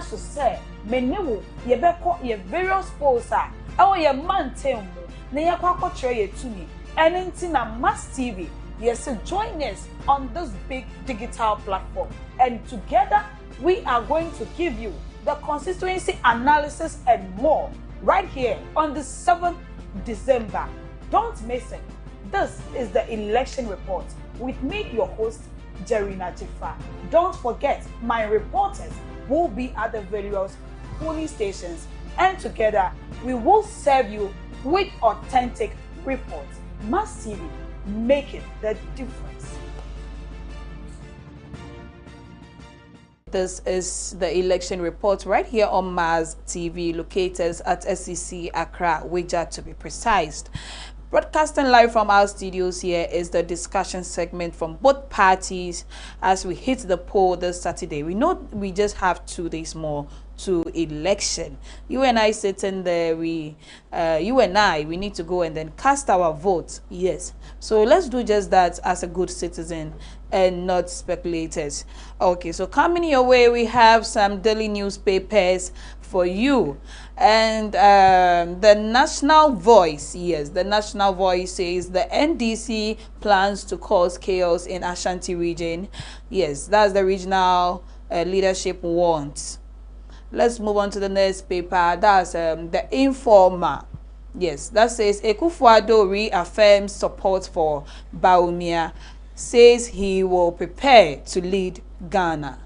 so say me ne wo ye beko ye various polls a e ye mantem mu na ye kwakọ kire ye tumi ene na Mass TV yes join us on this big digital platform and together we are going to give you the constituency analysis and more right here on the 7th December. Don't miss it. This is the election report with me, your host, Jerina Jifa. Don't forget, my reporters will be at the various polling stations, and together we will serve you with authentic reports. Mass TV, make it the difference. This is the election report right here on Mass TV, located at SCC Accra, Wija to be precise. Broadcasting live from our studios here is the discussion segment from both parties as we hit the poll this Saturday. We know we just have 2 days more to election. You and I sitting there, we need to go and then cast our vote. Yes. So let's do just that as a good citizen and not speculators. Okay, so coming your way, we have some daily newspapers for you. And the National Voice, yes, the National Voice says the NDC plans to cause chaos in Ashanti region. Yes, that's the regional leadership wants. Let's move on to the next paper. That's the Informer. Yes, that says Akufo-Addo reaffirms support for Bawumia, says he will prepare to lead Ghana.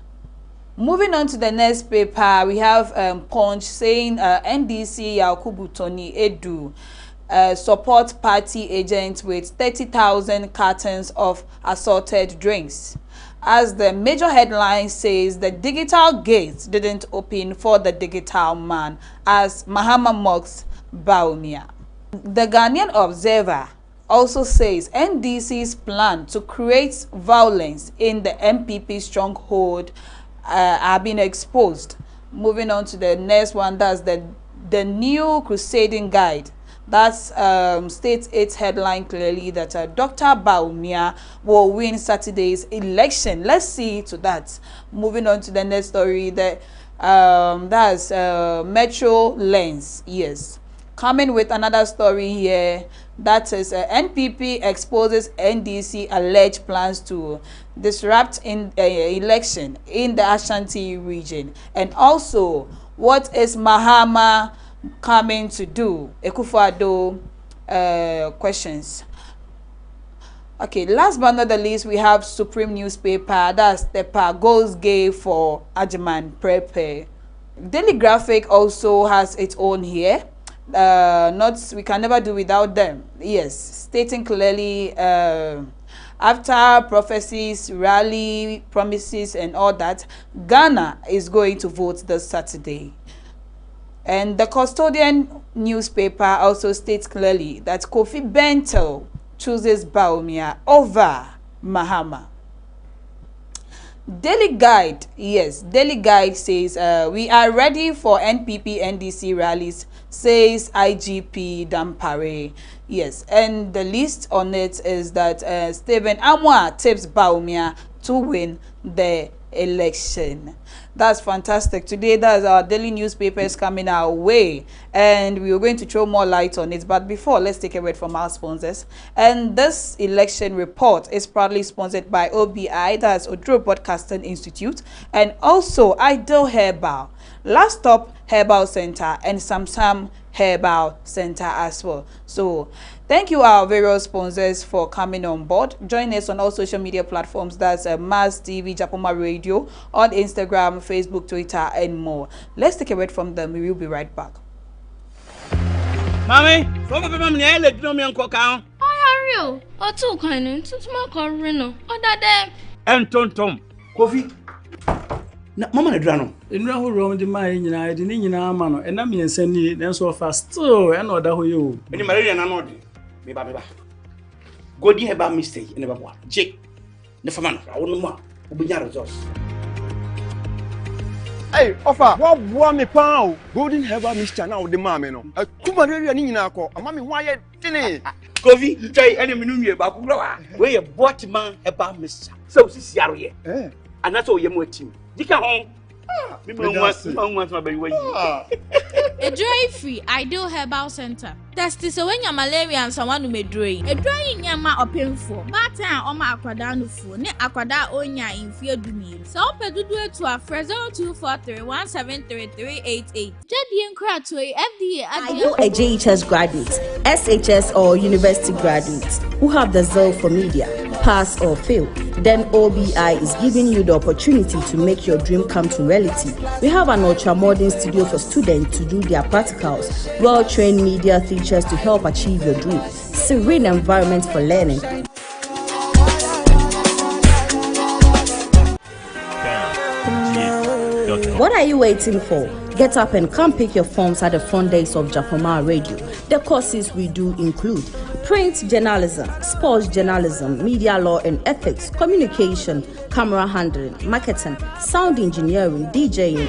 Moving on to the next paper, we have Punch saying NDC Yakubu Tony Edu support party agents with 30,000 cartons of assorted drinks. As the major headline says, the digital gate didn't open for the digital man as Mahama mocks Bawumia. The Ghanaian Observer also says NDC's plan to create violence in the MPP stronghold are being exposed. Moving on to the next one, that's the new crusading guide. That states its headline clearly that Dr. Bawumia will win Saturday's election. Let's see to that. Moving on to the next story, that's Metro Lens. Yes, coming with another story here. That is NPP exposes NDC alleged plans to disrupt in election in the Ashanti region. And also, what is Mahama coming to do? Akufo-Addo questions. Okay, last but not the least, we have Supreme newspaper. That's Tepa goes gay for Ajiman Prepe. Daily Graphic also has its own here. We can never do without them. Yes, stating clearly after prophecies, rally, promises and all that, Ghana is going to vote this Saturday. And the Custodian newspaper also states clearly that Kofi Bento chooses Bawumia over Mahama. Daily Guide, yes, Daily Guide says we are ready for NPP NDC rallies, says IGP Dampare. Yes, and the list on it is that Stephen Amwa tips Bawumia to win the election. That's fantastic. Today, that's our daily newspapers coming our way, and we are going to throw more light on it. But before, let's take a word from our sponsors. And this election report is proudly sponsored by OBI, that's Odro Broadcasting Institute, and also Ideal Herbal, Last Stop Herbal Center, and Samsam Herbal Center as well. So thank you our various sponsors for coming on board. Join us on all social media platforms. That's Mass TV, Japoma Radio, on Instagram, Facebook, Twitter, and more. Let's take a word from them. We will be right back. Mommy, from the family, I let you know me oh, you oh, too kind. Too small, Corino. Oh, that and Tom. Coffee. Na mama na drano enura ho rom de mai nyina de ni nyina ama no ena me nsani den so fast still ena oda ho yo eni malaria na no de me ba godi he ba mistake ene ba boa je ne fama no awo no ma obinya results. Hey, offer what boa me pa o golden herbal mixture na o de ma me no tu malaria ni nyina akọ ama me ho aye tene Kofi try ene me no nwie ba ku wa we ye bot man herbal mixture so sisi aro ye and that's all ye mo team dika hon Me want my baby. A dry free Ideal Herbal Center. Test is when your malaria and someone who may drain. A drying yama or painful. Bata oma aquadano fu, ne aquada onya in fear do me. So pedu to a Fresno 243-173-388. Jadi and cry to a FDA. Are you a JHS graduate, SHS or university graduate who have the zeal for media, pass or fail? Then OBI is giving you the opportunity to make your dream come to reality. We have an ultra-modern studio for students to do their practicals, well-trained media teachers to help achieve your dream, serene environment for learning. What are you waiting for? Get up and come pick your forms at the front desk of Jafoma Radio. The courses we do include print journalism, sports journalism, media law and ethics, communication, camera handling, marketing, sound engineering, DJing,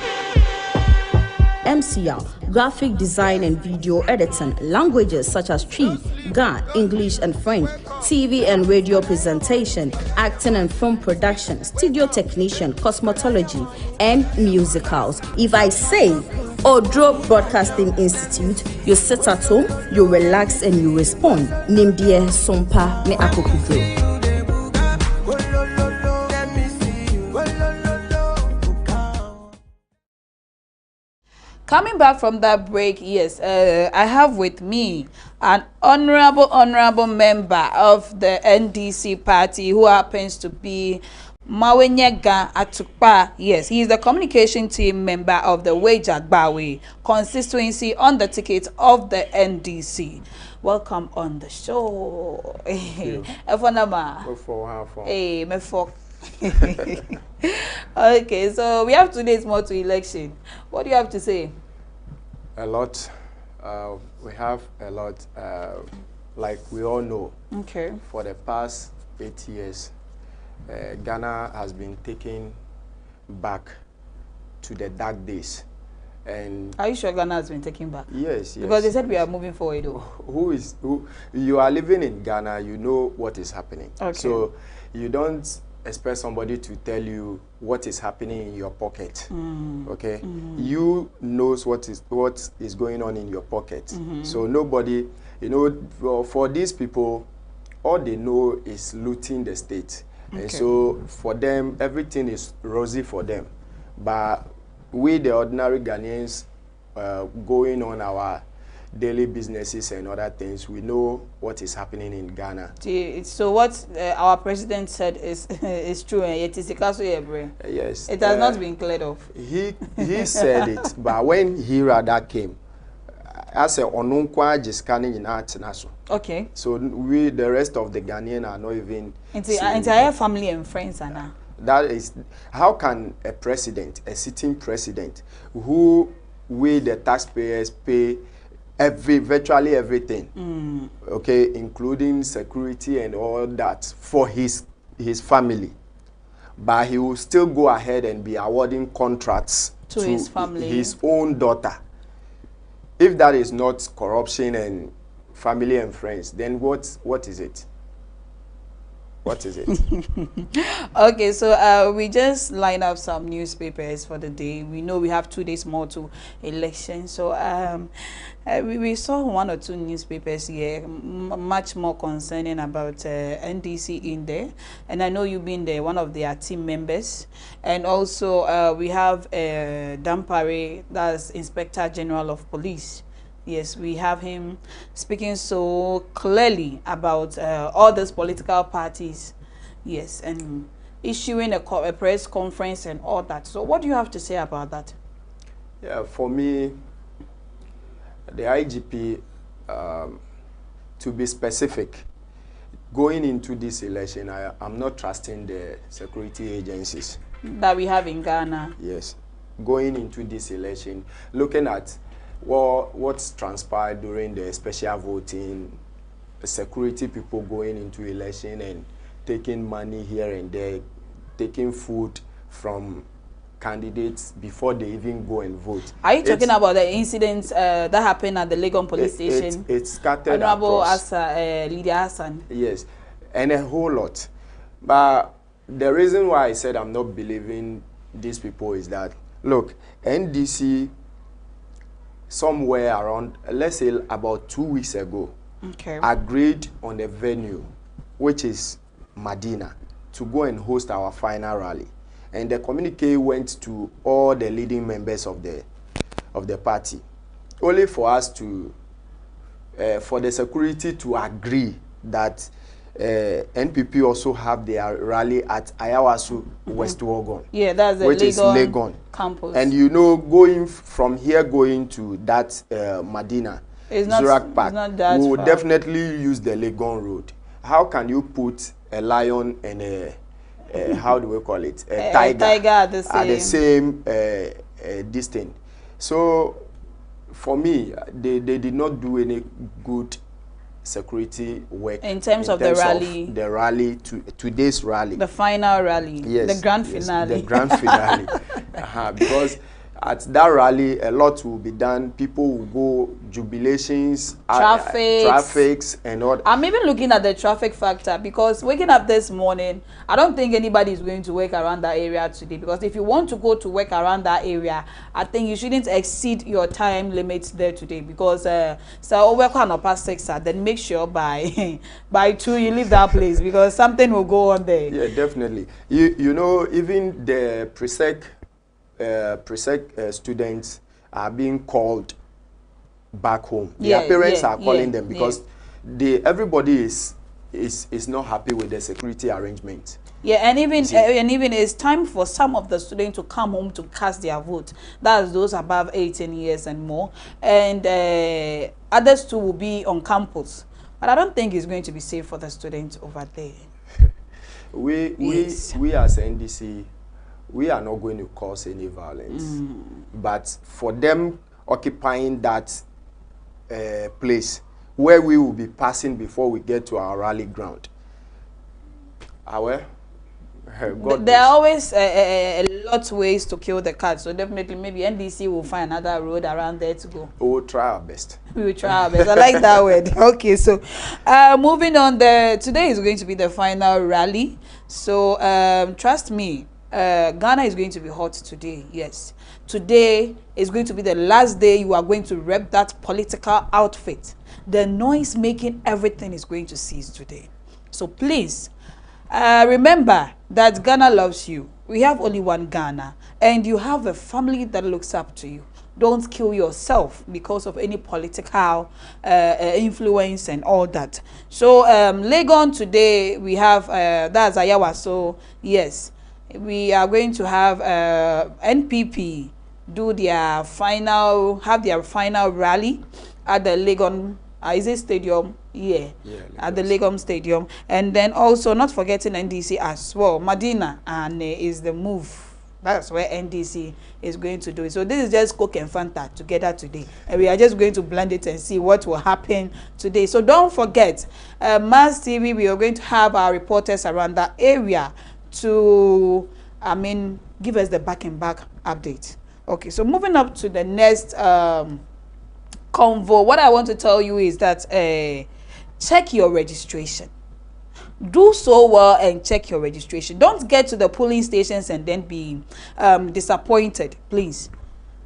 MCR, graphic design and video editing, languages such as Twi, Ga, English and French, TV and radio presentation, acting and film production, studio technician, cosmetology, and musicals. If I say Odro Broadcasting Institute, you sit at home, you relax and you respond. Nimdie Sompa ne Akokufo. Coming back from that break, yes, I have with me an honorable member of the NDC party who happens to be Mawenyega Atukpa. Yes, he is the communication team member of the Wejagbawe constituency on the ticket of the NDC. Welcome on the show. Hey, okay, so we have 2 days more to election. What do you have to say? A lot. We have a lot. Like we all know, okay, for the past 8 years, Ghana has been taken back to the dark days. And are you sure Ghana has been taken back? Yes, yes. Because they said we are moving forward. Though. Who you are living in Ghana, you know what is happening. Okay. So you don't expect somebody to tell you what is happening in your pocket. Okay? You knows what is going on in your pocket. So nobody, you know, for these people, all they know is looting the state. Okay. And so for them, everything is rosy for them. But we, the ordinary Ghanaians, going on our daily businesses and other things, we know what is happening in Ghana. So what our president said is true. Yes, it has not been cleared off. He said it, but when he rather came, I said onunkwa jiskani inaso. Okay. So we, the rest of the Ghanaian, are not even entire family and friends are now. That is, how can a president, a sitting president, who we the taxpayers pay virtually everything, okay, including security and all that for his family, but he will still go ahead and be awarding contracts to his family, his own daughter. If that is not corruption and family and friends, then what is it? What is it? Okay, so we just line up some newspapers for the day. We know we have 2 days more to election. So we saw 1 or 2 newspapers here, much more concerning about NDC in there. And I know you've been there, one of their team members. And also we have Dampare, that's Inspector General of Police. Yes, we have him speaking so clearly about all those political parties, yes, and issuing a press conference and all that. So what do you have to say about that? Yeah, for me, the IGP, to be specific, going into this election, I'm not trusting the security agencies that we have in Ghana. Yes, going into this election, looking at what's transpired during the special voting, security people going into election and taking money here and there, taking food from candidates before they even go and vote. Are you talking about the incidents that happened at the Legon police station? It's scattered Honorable across. Lydia Hassan. Yes, and a whole lot. But the reason why I said I'm not believing these people is that Look, NDC somewhere around, let's say about 2 weeks ago, agreed on a venue, which is Medina, to go and host our final rally. And the communique went to all the leading members of the party, only for us to, for the security to agree that NPP also have their rally at Ayawaso, West Wuogon. Yeah, that's the which is Legon campus. And you know, going from here going to that Medina, Zurak Park, we will definitely use the Legon road. How can you put a lion and a how do we call it, a tiger at the same distance? So for me, they did not do any good security work in terms of the rally. The rally, today's rally. The final rally. Yes. The grand finale. The grand finale. Because at that rally, a lot will be done. People will go, jubilations, traffics, and all. I'm even looking at the traffic factor, because waking up this morning, I don't think anybody is going to work around that area today. Because if you want to go to work around that area, I think you shouldn't exceed your time limits there today. Because so work on past 6, then make sure by 2 you leave that place, because something will go on there. Yeah, definitely. You know, even the pre-sec students are being called back home. Their parents are calling them, because everybody is not happy with the security arrangement. Yeah, and even it's time for some of the students to come home to cast their vote. That's those above 18 years and more, and others too will be on campus. But I don't think it's going to be safe for the students over there. We as NDC, we are not going to cause any violence. But for them occupying that place where we will be passing before we get to our rally ground, there are always a lot of ways to kill the cat. So definitely maybe NDC will find another road around there to go. We will try our best. We will try our best. I like that word. Okay, so moving on, today is going to be the final rally. So trust me, Ghana is going to be hot today. Yes, today is going to be the last day you are going to rep that political outfit. The noise making, everything is going to cease today. So please remember that Ghana loves you. We have only one Ghana, and you have a family that looks up to you. Don't kill yourself because of any political influence and all that. So Legon today we have that's Ayawa. So yes, we are going to have NPP do their final rally at the Legon is it stadium? Yeah, at the Legon Stadium. And then also not forgetting NDC as well. Medina and is the move. That's where NDC is going to do it. So this is just Coke and Fanta together today. And we are just going to blend it and see what will happen today. So don't forget, Mars TV, we are going to have our reporters around that area to, give us the back and back update. Okay, so moving up to the next convo, what I want to tell you is that check your registration. Do so well and check your registration. Don't get to the polling stations and then be disappointed, please.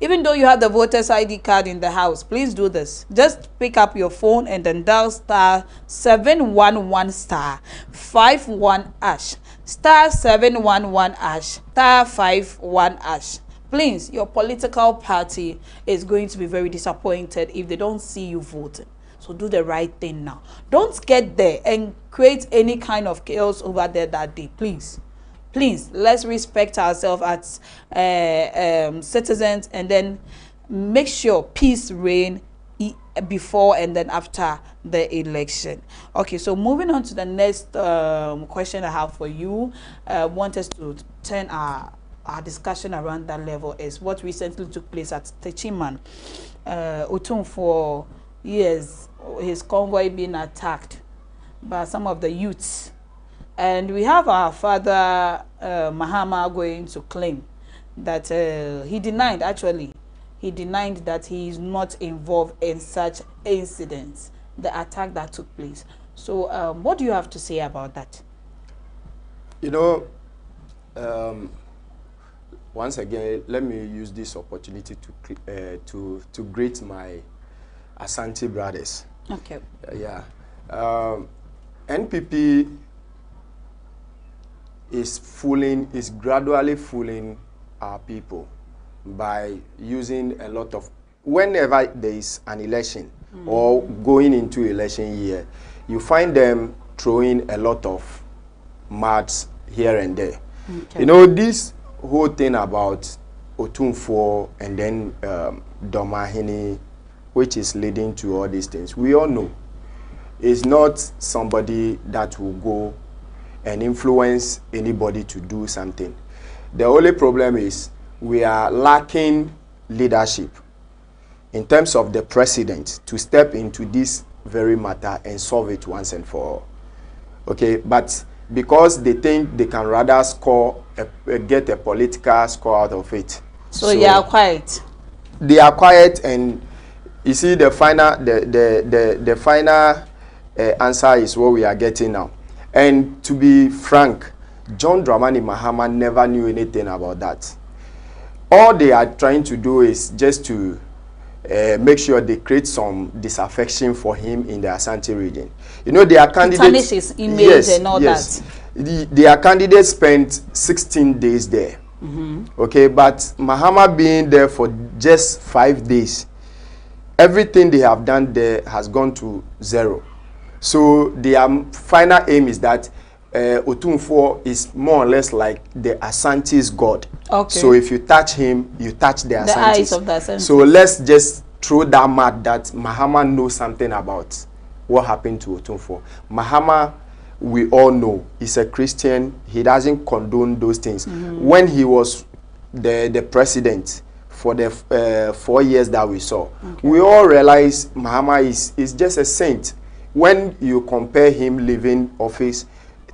Even though you have the voter's ID card in the house, please do this. Just pick up your phone and then dial star 711 star 51 hash, star 711 hash, star 51 hash. Please, your political party is going to be very disappointed if they don't see you voting. So do the right thing now. Don't get there and create any kind of chaos over there that day, please. Please, let's respect ourselves as citizens, and then make sure peace reign before and then after the election. Okay, so moving on to the next question I have for you. Want us to turn our discussion around that level is what recently took place at Techiman. Otum, for years, his convoy being attacked by some of the youths. And we have our father, Mahama, going to claim that he denied that he is not involved in such incidents, the attack that took place. So what do you have to say about that? You know, once again, let me use this opportunity to greet my Asante brothers. Okay. Yeah. NPP is gradually fooling our people by using a lot of, whenever there is an election or going into election year, you find them throwing a lot of maths here and there. Okay. You know, this whole thing about Otumfuo and then Domahini, which is leading to all these things, we all know is not somebody that will go and influence anybody to do something. The only problem is we are lacking leadership in terms of the president to step into this very matter and solve it once and for all. Okay, but because they think they can rather get a political score out of it. So you are quiet. They are quiet, and you see the final answer is what we are getting now. And to be frank, John Dramani Mahama never knew anything about that. All they are trying to do is just to make sure they create some disaffection for him in the Asante region. You know, their candidates... Tarnish his image and all that. Their candidates spent 16 days there. Okay, but Mahama being there for just 5 days, everything they have done there has gone to zero. So their final aim is that Otumfuo is more or less like the Asante's god. Okay. So if you touch him, you touch the Asantes. Eyes of the Asantes. So let's just throw that mud that Mahama knows something about what happened to Otumfuo. Mahama, we all know, is a Christian. He doesn't condone those things. When he was the president for the 4 years that we saw, we all realize Mahama is just a saint. When you compare him leaving office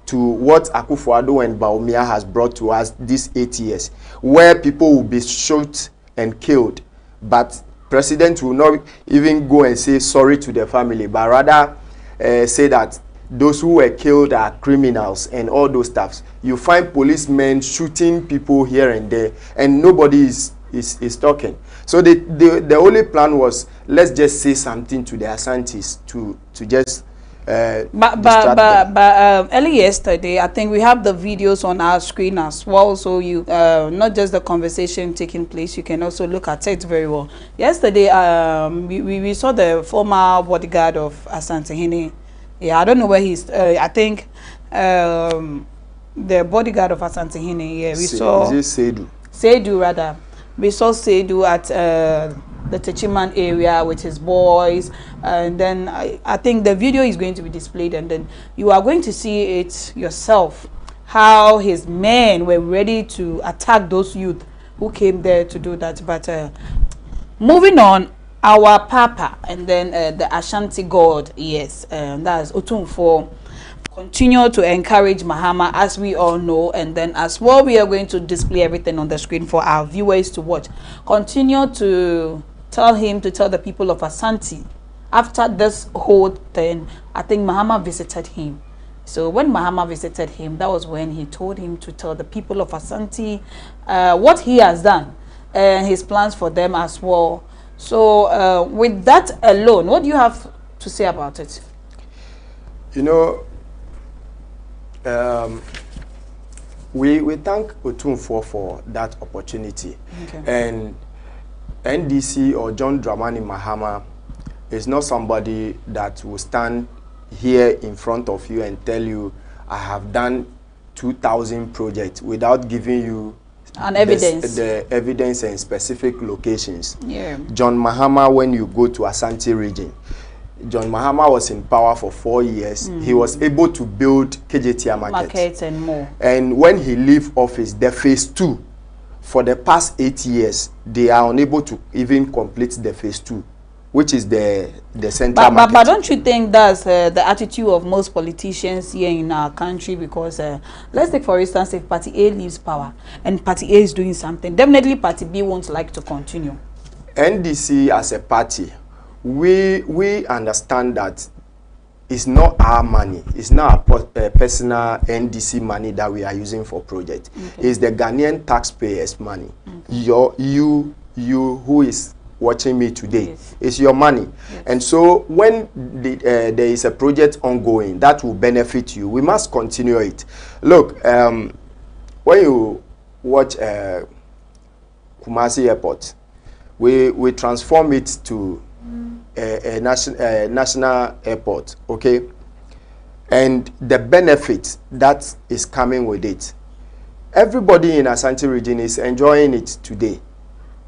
to what Akufo-Addo and Bawumia has brought to us these 8 years, where people will be shot and killed, but president will not even go and say sorry to the family, but rather say that those who were killed are criminals and all those stuffs. You find policemen shooting people here and there, and nobody is talking. So the only plan was, let's just say something to the Asantes to just but early yesterday, I think we have the videos on our screen as well, so you not just the conversation taking place, you can also look at it very well. Yesterday we saw the former bodyguard of Asantehene. Yeah, I don't know where he's I think the bodyguard of Asantehene. Yeah, we saw is it Seidu rather. We saw Seidu at the Techiman area with his boys, and then I think the video is going to be displayed, and then you are going to see it yourself, how his men were ready to attack those youth who came there to do that. But moving on, our Papa and then the Ashanti God, yes, that's Otumfuo, continue to encourage Mahama, as we all know, and then as well we are going to display everything on the screen for our viewers to watch. Continue to tell him to tell the people of Asante. After this whole thing, I think Mahama visited him. So when Mahama visited him, that was when he told him to tell the people of Asante what he has done and his plans for them as well. So with that alone, what do you have to say about it? You know, we thank Otumfuo for that opportunity. And NDC or John Dramani Mahama is not somebody that will stand here in front of you and tell you, I have done 2,000 projects without giving you an evidence, the evidence and specific locations. Yeah. John Mahama, when you go to Asante region, John Mahama was in power for 4 years. He was able to build KJTR market and more. And when he leave office, the phase 2, for the past 8 years, they are unable to even complete the phase 2, which is the central market. But don't you think that's the attitude of most politicians here in our country? Because let's take for instance, if Party A leaves power and Party A is doing something, definitely Party B won't like to continue. NDC as a party, we understand that it's not our money. It's not a personal NDC money that we are using for project. Okay. It's the Ghanaian taxpayers' money. Okay. You who is watching me today, yes. It's your money. Yes. And so when there is a project ongoing that will benefit you, we must continue it. Look, when you watch Kumasi Airport, we transform it to a national airport, okay? And the benefit that is coming with it, everybody in Ashanti region is enjoying it today,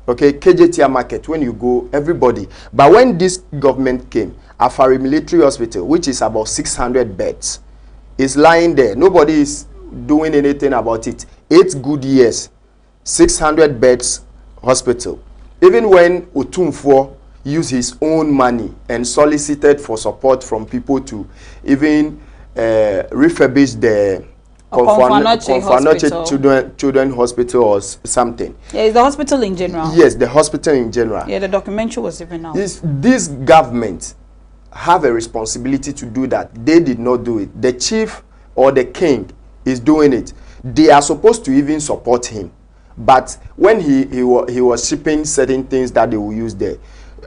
okay? KJTR market, when you go, everybody. But when this government came, Afari Military Hospital, which is about 600 beds, is lying there. Nobody is doing anything about it. 8 good years, 600 beds hospital. Even when Otumfuo used his own money and solicited for support from people to even refurbish the Konfanoche Children Hospital or something. Yeah, it's the hospital in general. Yes, the hospital in general. Yeah, the documentary was even out. This government have a responsibility to do that. They did not do it. The chief or the king is doing it. They are supposed to even support him. But when he was shipping certain things that they will use there,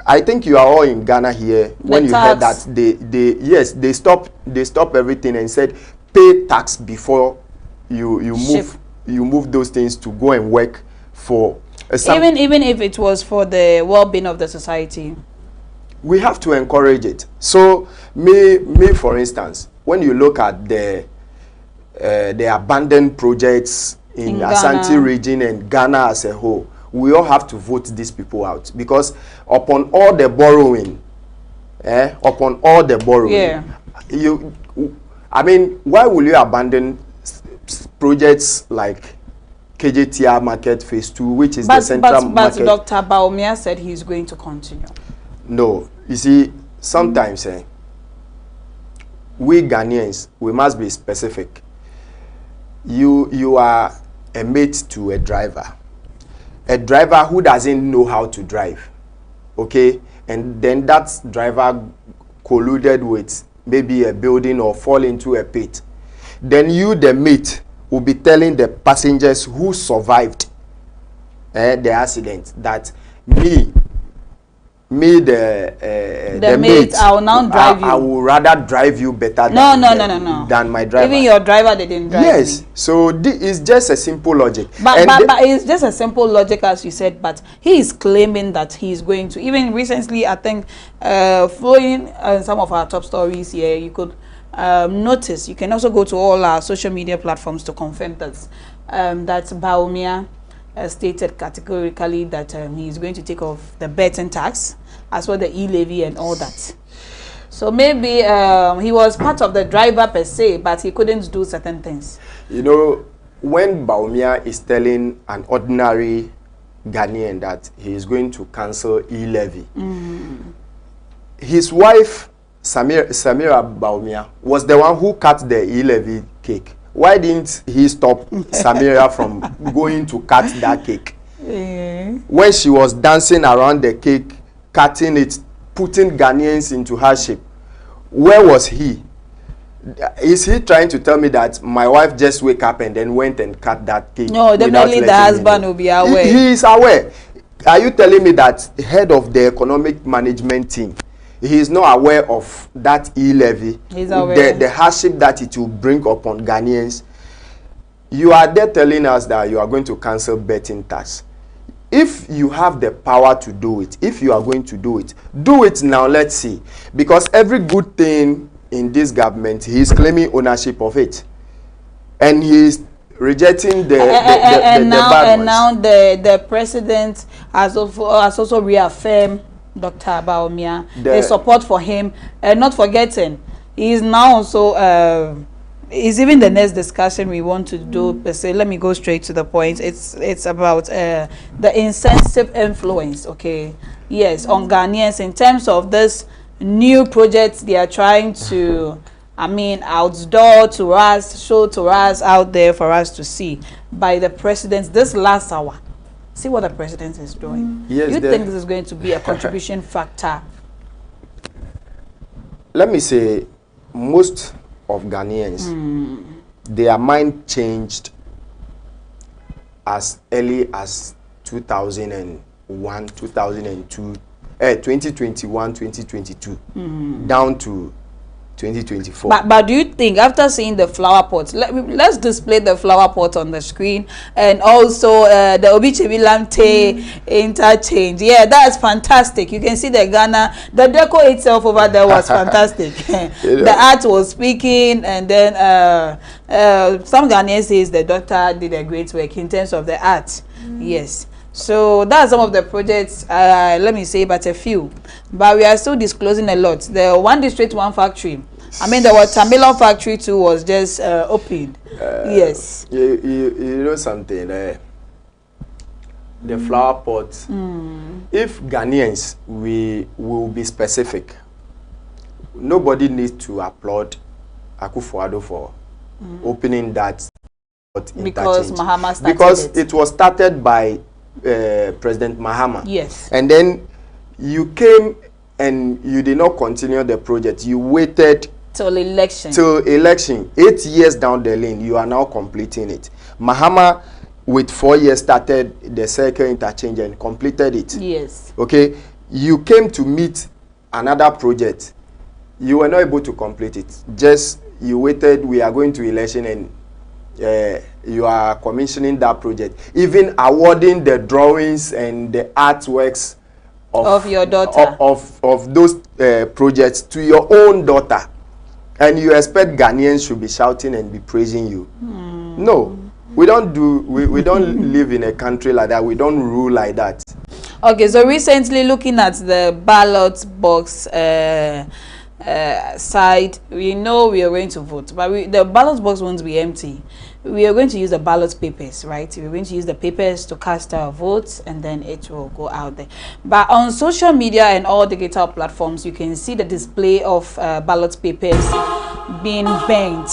I think you are all in Ghana here. When you heard that they stopped everything and said pay tax before you move those things to go and work for even if it was for the well-being of the society. We have to encourage it. So me for instance, when you look at the abandoned projects in Ashanti region and Ghana as a whole, we all have to vote these people out, because upon all the borrowing, I mean, why will you abandon projects like KJTR Market Phase 2, which is the central market? But Dr. Bawumia said he's going to continue. No, you see, sometimes we Ghanaians, we must be specific. You are a mate to a driver who doesn't know how to drive, okay? And then that driver colluded with maybe a building or fall into a pit. Then you, the mate, will be telling the passengers who survived the accident that the mate, I will now drive you. I will rather drive you better than my driver. Even your driver didn't drive Yes. me. So it's just a simple logic. But it's just a simple logic, as you said, but he is claiming that he is going to. Even recently, I think, following some of our top stories here, you could notice, you can also go to all our social media platforms to confirm that Bawumia stated categorically that he is going to take off the betting tax, as well the e-levy and all that. So maybe he was part of the driver per se, but he couldn't do certain things. You know, when Bawumia is telling an ordinary Ghanaian that he is going to cancel e-levy, his wife, Samira Bawumia, was the one who cut the e-levy cake. Why didn't he stop Samira from going to cut that cake? When she was dancing around the cake, cutting it, putting Ghanaians into hardship, where was he? Is he trying to tell me that my wife just wake up and then went and cut that cake? No, definitely the husband will be aware. He is aware. Are you telling me that head of the economic management team, he is not aware of that e-levy, the hardship that it will bring upon Ghanaians? You are there telling us that you are going to cancel betting tax. If you have the power to do it, if you are going to do it now. Let's see, because every good thing in this government, he is claiming ownership of it, and he is rejecting the bad ones. Now the president has also reaffirmed Dr. Bawumia, the support for him, and not forgetting, he is now also is even the next discussion we want to do. So let me go straight to the point. It's about the insensitive influence, okay? Yes, on Ghanaians in terms of this new project they are trying to, I mean, outdoor to us, show to us out there for us to see by the president this last hour. See what the president is doing. Yes, you think this is going to be a contribution factor? Let me say, most of Ghanaians, their mind changed as early as 2001, 2002, 2021, 2022, down to 2024. But do you think, after seeing the flower pot, let's display the flower pot on the screen, and also the Obichebi Lamte interchange? Yeah, that's fantastic. You can see the Ghana, the deco itself over there was fantastic. The art was speaking, and then some Ghanaians says the doctor did a great work in terms of the art. Yes. So that's some of the projects, let me say, but a few. But we are still disclosing a lot. The one district, one factory. I mean, the watermelon factory too was just opened. Yes. You know something? The flower pot. If Ghanaians, we will be specific. Nobody needs to applaud Akufo-Addo for opening that because Mahama started because it was started by President Mahama. Yes. And then you came and you did not continue the project. You waited till election. 8 years down the lane, you are now completing it. Mahama, with 4 years, started the circle interchange and completed it. Yes. Okay. You came to meet another project. You were not able to complete it. Just you waited. We are going to election and you are commissioning that project, even awarding the drawings and the artworks of your daughter of those projects to your own daughter, and you expect Ghanaians should be shouting and be praising you. No, we don't live in a country like that. We don't rule like that. Okay, so recently, looking at the ballot box side, we know we are going to vote, but the ballot box won't be empty. We are going to use the ballot papers, right? We're going to use the papers to cast our votes, and then it will go out there. But on social media and all digital platforms, you can see the display of ballot papers being bent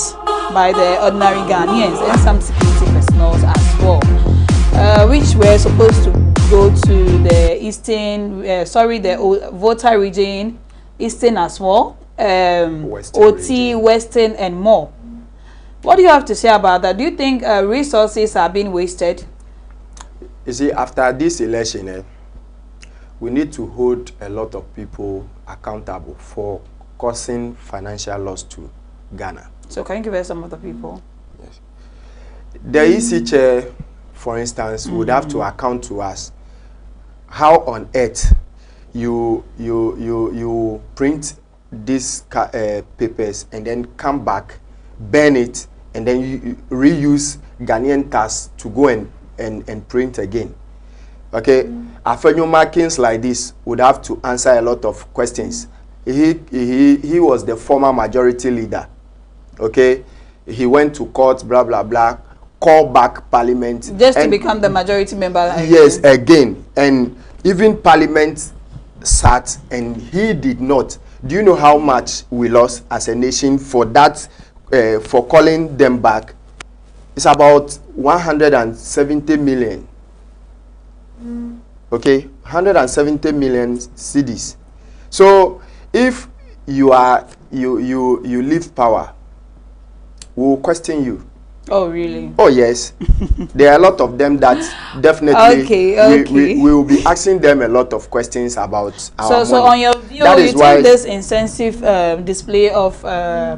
by the ordinary Ghanaians and some security personnel as well, which were supposed to go to the eastern, the voter region, eastern as well, OT, western, and more. What do you have to say about that? Do you think resources are being wasted? You see, after this election, we need to hold a lot of people accountable for causing financial loss to Ghana. So can you give us some of the people? Yes. The EC chair, for instance, would have to account to us how on earth you print these papers and then come back, burn it, and then you reuse Ghanaian tax to go and print again. Okay, Afenyo markings like this would have to answer a lot of questions. He was the former majority leader. Okay, he went to court, blah blah blah, call back parliament just to become the majority member again. Yes, again, and even parliament sat and he did not. Do you know how much we lost as a nation for that? For calling them back? It's about 170 million. Okay, 170 million cedis. So if you leave power, we'll question you. Oh really? Oh yes. There are a lot of them that definitely we will be asking them a lot of questions about our money. So on your view, that you think this intensive display of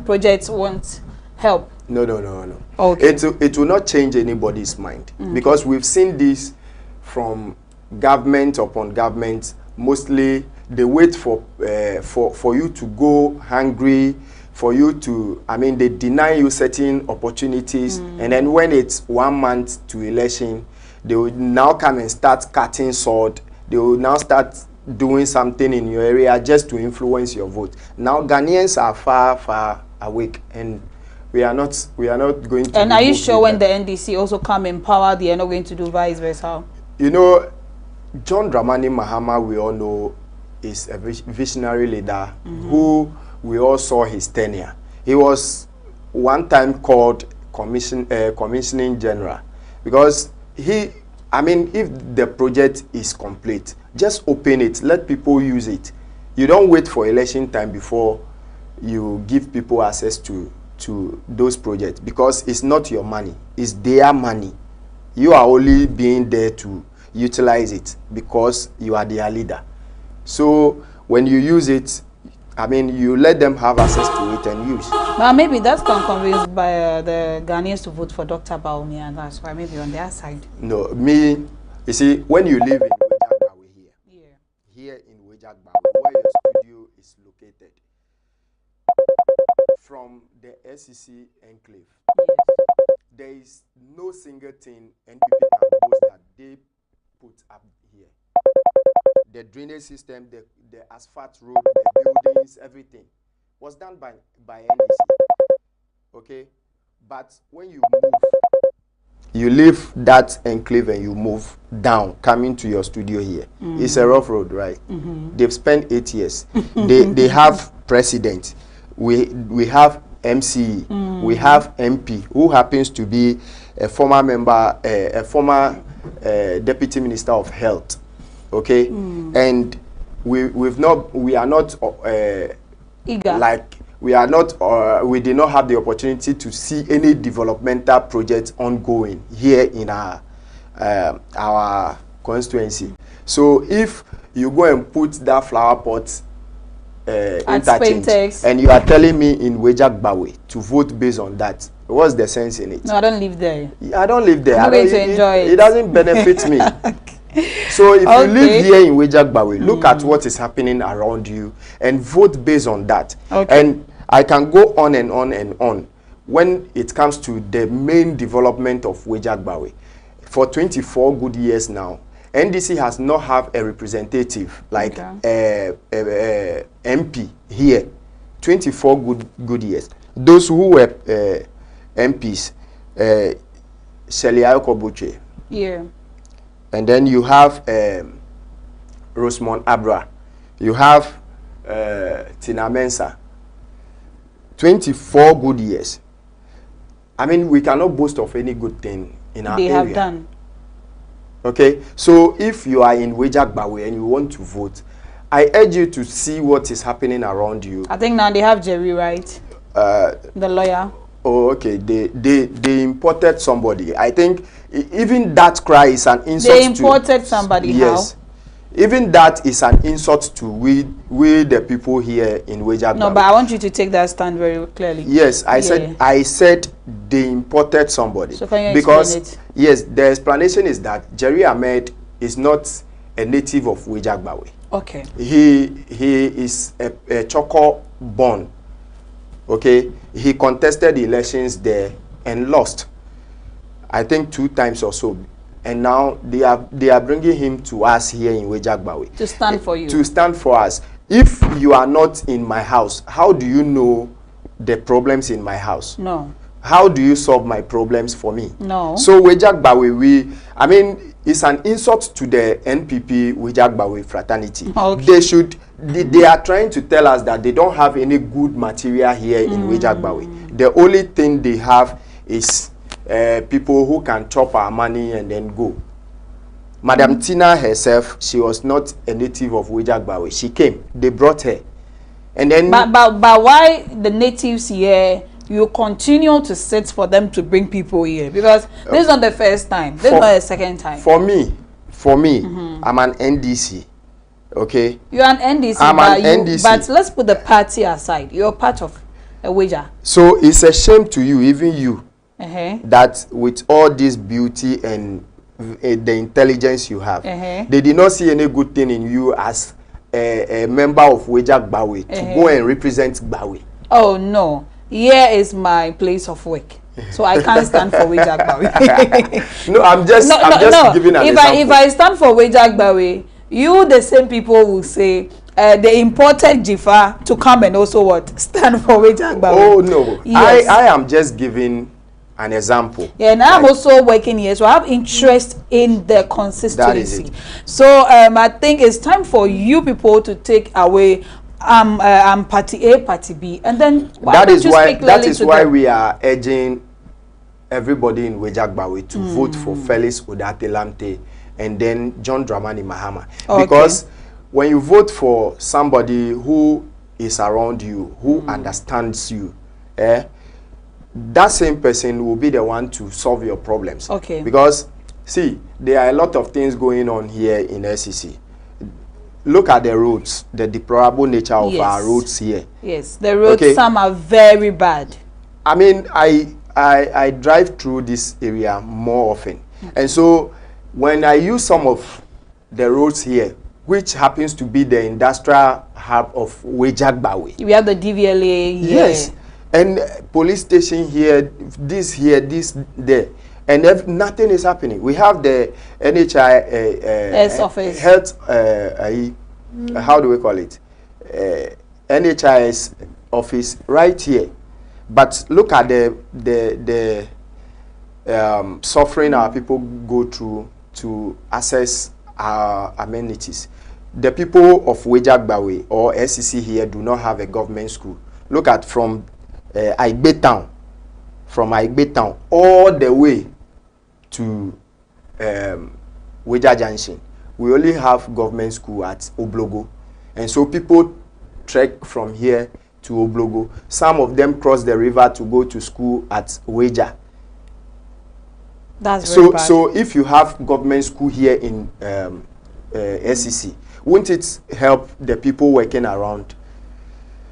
projects won't help? No. Okay. It will not change anybody's mind, because we've seen this from government upon government. Mostly they wait for you to go hungry, for you to, they deny you certain opportunities, and then when it's 1 month to election, they will now come and start cutting sword. They will now start doing something in your area just to influence your vote. Now Ghanaians are far awake, and we are not going to. And are you sure when the NDC also come in power, they are not going to do vice versa? You know, John Dramani Mahama, we all know, is a visionary leader who we all saw his tenure. He was one time called commissioning general, because if the project is complete, just open it, let people use it. You don't wait for election time before you give people access to those projects, because it's not your money, it's their money. You are only being there to utilize it because you are their leader. So when you use it, I mean, you let them have access to it and use. Well, maybe that's can convince by the Ghanaians to vote for Dr. Bawumia, and that's why maybe on their side. No, me, you see, when you live in Wejagbawe here in Wejagbawe, where your studio is located, from the SEC enclave, there is no single thing NPP can boast that they put up here. The drainage system, the asphalt road, the buildings, everything was done by NDC. Okay? But when you move, you leave that enclave and you move down, coming to your studio here. It's a rough road, right? They've spent 8 years. they have president. We have MC, we have MP, who happens to be a former member, a former deputy minister of health. Okay, and we are not eager. Like we are not. We did not have the opportunity to see any developmental projects ongoing here in our constituency. So if you go and put that flower pot interchange, and you are telling me in Wejagbawe to vote based on that, what's the sense in it? No, I don't live there. I don't live there. I'm going to enjoy it. It doesn't benefit me. So if you live here in Wejagbawe, look at what is happening around you and vote based on that. And I can go on and on and on when it comes to the main development of Wejagbawe. For 24 good years now, NDC has not have a representative like MP here. 24 good years. Those who were MPs, Shelia Okobuche. Yeah. And then you have Rosemont Abra. You have Tina Mensah. 24 good years. I mean, we cannot boast of any good thing in our area. They have done. Okay, so if you are in Wejagbawe and you want to vote, I urge you to see what is happening around you. I think now they have Jerry, right? The lawyer. Oh, okay. They imported somebody. I think even that cry is an insult. They imported somebody. Yes. How? Even that is an insult to we the people here in Wejagbawe. No, but I want you to take that stand very clearly. Yes, I said they imported somebody. So can you because explain it? Yes, the explanation is that Jerry Ahmed is not a native of Wejagbawe. Okay. He is a Choco born. Okay, he contested the elections there and lost, I think 2 times or so. And now they are bringing him to us here in Wejagbawe. To stand for you. To stand for us. If you are not in my house, how do you know the problems in my house? No. How do you solve my problems for me? No. So Wejagbawe, I mean, it's an insult to the NPP Wejagbawe fraternity. Okay. They are trying to tell us that they don't have any good material here in Wejagbawe. The only thing they have is people who can chop our money and then go. Madam Tina herself, she was not a native of Wejagbawe. She came. They brought her. And then but why the natives here, you continue to sit for them to bring people here? Because this is not the first time. This is not the second time. For me, I'm an NDC. Okay? You're an NDC, NDC. But let's put the party aside. You're part of a Weja. So it's a shame to you, even you, that with all this beauty and the intelligence you have, they did not see any good thing in you as a member of Wejagbawe to go and represent Gbawe. Oh, no. Here is my place of work. So I can't stand for Wejagbawe. No, I'm just giving an example. If I stand for Wejagbawe, you, the same people will say they imported Jifa to come and also what? Stand for Wejagbawe. Oh, no. Yes. I am just giving an example. Yeah, and I'm also working here, so I have interest in the consistency. That is it. So I think it's time for you people to take away party A, party B, and then that is why we are urging everybody in Wejagbawe to vote for Felix Odatelamte and then John Dramani Mahama. Okay. Because when you vote for somebody who is around you, who understands you, that same person will be the one to solve your problems. Okay. Because, see, there are a lot of things going on here in SCC. Look at the roads, the deplorable nature of our roads here. Yes, the roads, some are very bad. I mean, I drive through this area more often. And so, when I use some of the roads here, which happens to be the industrial hub of Wejagbawe. We have the DVLA here. Yes. And police station here, this, there. And nothing is happening. We have the NHIS office. Health, how do we call it? NHIS office right here. But look at the suffering our people go through to access our amenities. The people of Wejagbawe or SCC here do not have a government school. Look at from Aigbe town, all the way to Weja Junction. We only have government school at Oblogo. And so people trek from here to Oblogo. Some of them cross the river to go to school at Weja. That's very bad. So if you have government school here in SCC, wouldn't it help the people working around?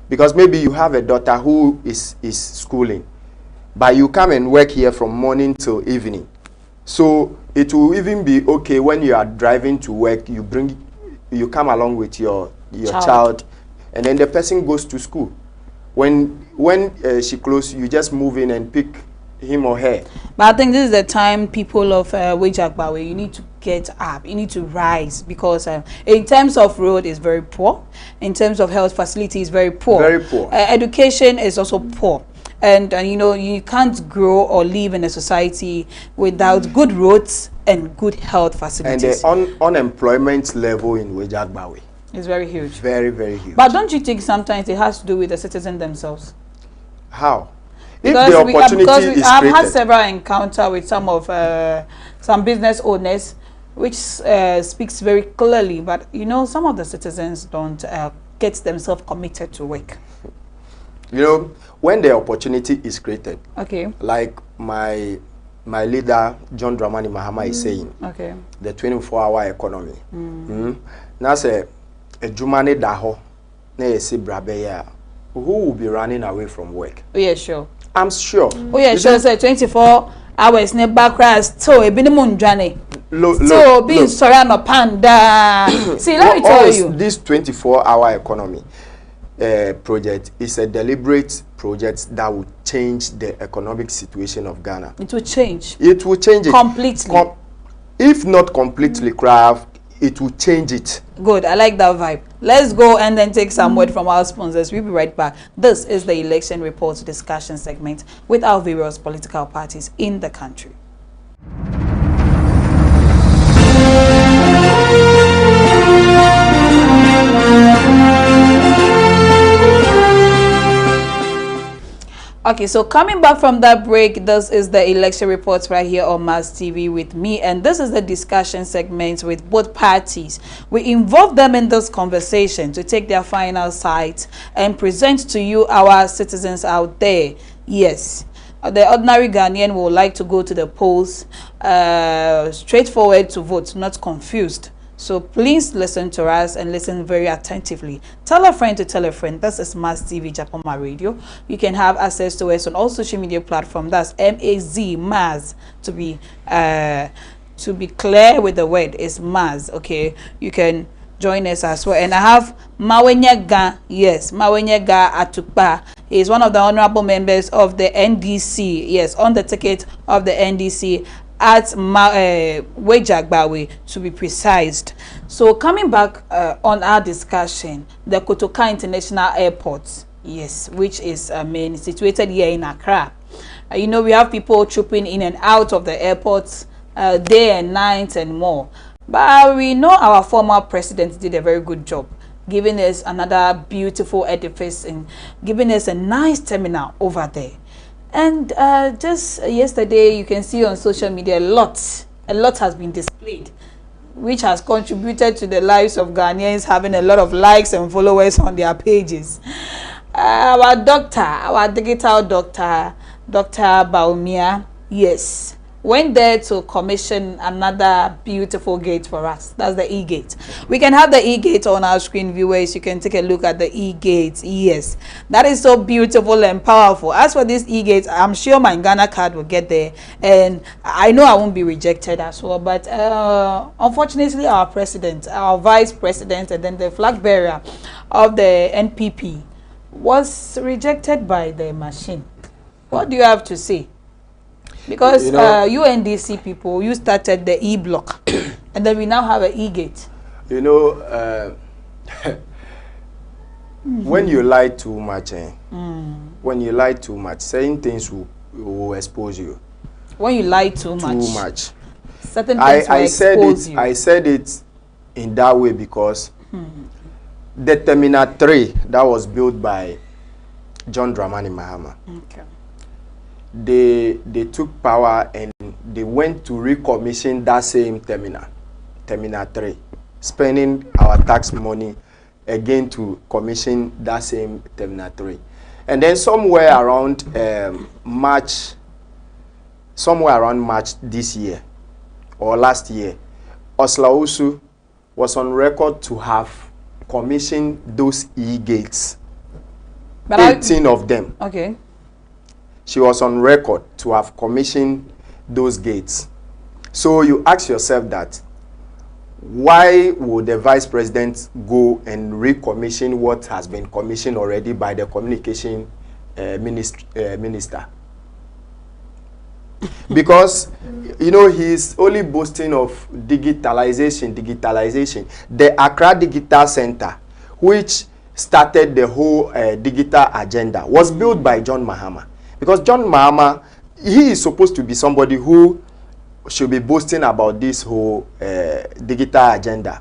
Because maybe you have a daughter who is schooling, but you come and work here from morning till evening. So it will even be okay when you are driving to work, you come along with your child, and then the person goes to school. When she closes, you just move in and pick him or her. But I think this is the time people of Wejagbawe, you need to get up, you need to rise, because in terms of road is very poor, in terms of health facility is very poor. Very poor. Education is also poor. And you know, you can't grow or live in a society without good roads and good health facilities. And the unemployment level in Wejagbawe is very huge. Very, very huge. But don't you think sometimes it has to do with the citizens themselves? How? Because if the opportunity is I've created. had several encounters with some of some business owners, which speaks very clearly. But you know, some of the citizens don't get themselves committed to work. You know, when the opportunity is created, okay, like my leader John Dramani Mahama is saying, okay, the 24-hour economy. Now say a Jumane daho na yesi brabeya, who will be running away from work? Oh yeah, sure. I'm sure. Oh yeah, sure. Say 24 hours ne background so e bi ni mo ndwane. So being sorry no panda. See, let me tell you. This 24-hour economy project is a deliberate project that will change the economic situation of Ghana. It will change. It will change it completely. If not completely, craft, it will change it. Good, I like that vibe. Let's go and then take some word from our sponsors. We'll be right back. This is the election report discussion segment with our various political parties in the country. Okay, so coming back from that break, this is the election reports right here on Mars TV with me, and this is the discussion segment with both parties. We involve them in this conversation to take their final sides and present to you, our citizens out there. Yes, the ordinary Ghanaian would like to go to the polls straightforward to vote, not confused. So please listen to us and listen very attentively. Tell a friend to tell a friend. This is Mars TV Japoma Radio. You can have access to us on all social media platforms. That's M-A-Z, Mars, to be clear with the word, is Mars. Okay, you can join us as well. And I have Mawenyega, yes, Mawenyega Atukpa. He is one of the honorable members of the NDC, yes, on the ticket of the NDC at Wejagbawe, to be precise. So coming back on our discussion, the Kotoka International Airport, yes, which is situated here in Accra. You know, we have people trooping in and out of the airports day and night and more. But we know our former president did a very good job, giving us another beautiful edifice and giving us a nice terminal over there. And just yesterday, you can see on social media, a lot has been displayed. which has contributed to the lives of Ghanaians having a lot of likes and followers on their pages. Our doctor, our digital doctor, Dr. Bawumia, yes, went there to commission another beautiful gate for us. That's the E-Gate. We can have the E-Gate on our screen, viewers. You can take a look at the E-Gate. Yes, that is so beautiful and powerful. As for this E-Gate, I'm sure my Ghana card will get there, and I know I won't be rejected as well. But unfortunately, our president, our vice president, and then the flag bearer of the NPP was rejected by the machine. What do you have to say? Because you NDC people, you started the E-Block, and then we now have an E-Gate. You know, when you lie too much, when you lie too much, saying things will expose you. When you lie too much. Certain things will expose you. I said it in that way because the Terminal 3 that was built by John Dramani Mahama. Okay. They took power and they went to recommission that same terminal 3, spending our tax money again to commission that same Terminal 3. And then somewhere around March this year or last year, Osla Osu was on record to have commissioned those E-Gates, 18 of them. Okay. She was on record to have commissioned those gates. So you ask yourself that, why would the vice president go and recommission what has been commissioned already by the communication minister? Because, you know, he's only boasting of digitalization. The Accra Digital Center, which started the whole digital agenda, was built by John Mahama. Because John Mahama, he is supposed to be somebody who should be boasting about this whole digital agenda.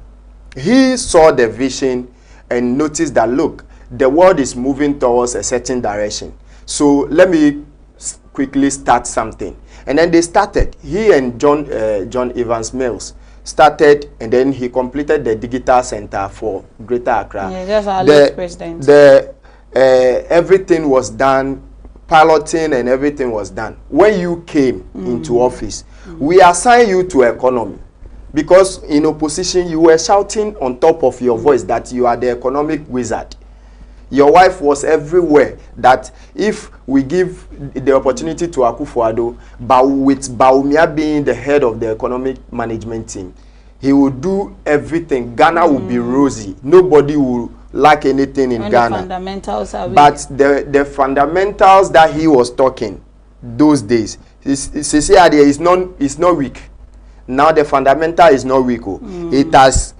He saw the vision and noticed that, look, the world is moving towards a certain direction. So let me quickly start something. And then they started. He and John Evans Mills started, and then he completed the digital center for Greater Accra. Yeah, that's our late president. Everything was done. Piloting and everything was done. When you came into office, we assigned you to economy, because in opposition you were shouting on top of your voice that you are the economic wizard. Your wife was everywhere that if we give the opportunity to Akufo-Addo, but with Bawumia being the head of the economic management team, he will do everything. Ghana will be rosy. Nobody will lack anything in Ghana. The fundamentals are weak. But the fundamentals that he was talking those days, is not weak. Now the fundamental is not weak. It has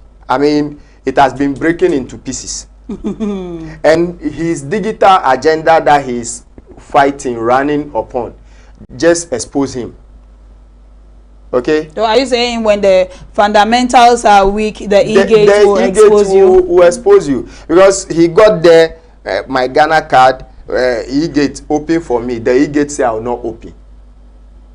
been breaking into pieces. And his digital agenda that he's fighting, running upon, just expose him. Okay. So are you saying when the fundamentals are weak, the E-Gate will expose you? Will expose you, because he got there, my Ghana card, E-Gate open for me. The E-Gate say I will not open.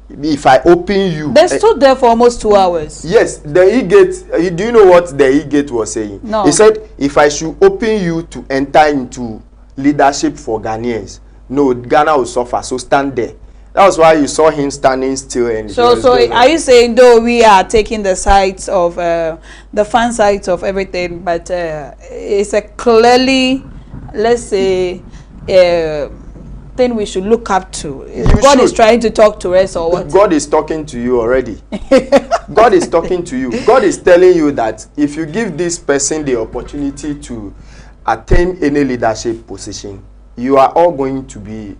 If I open you, they stood there for almost 2 hours. Yes, the E-Gate. Do you know what the E-Gate was saying? No. He said, if I should open you to enter into leadership for Ghanaians, no, Ghana will suffer. So stand there. That was why you saw him standing still. And so are you saying, though we are taking the sides of the fun sides of everything, but it's a clearly, let's say, thing we should look up to? God is trying to talk to us, or what? God is talking to you already. God is talking to you. God is telling you that if you give this person the opportunity to attain any leadership position, you are all going to be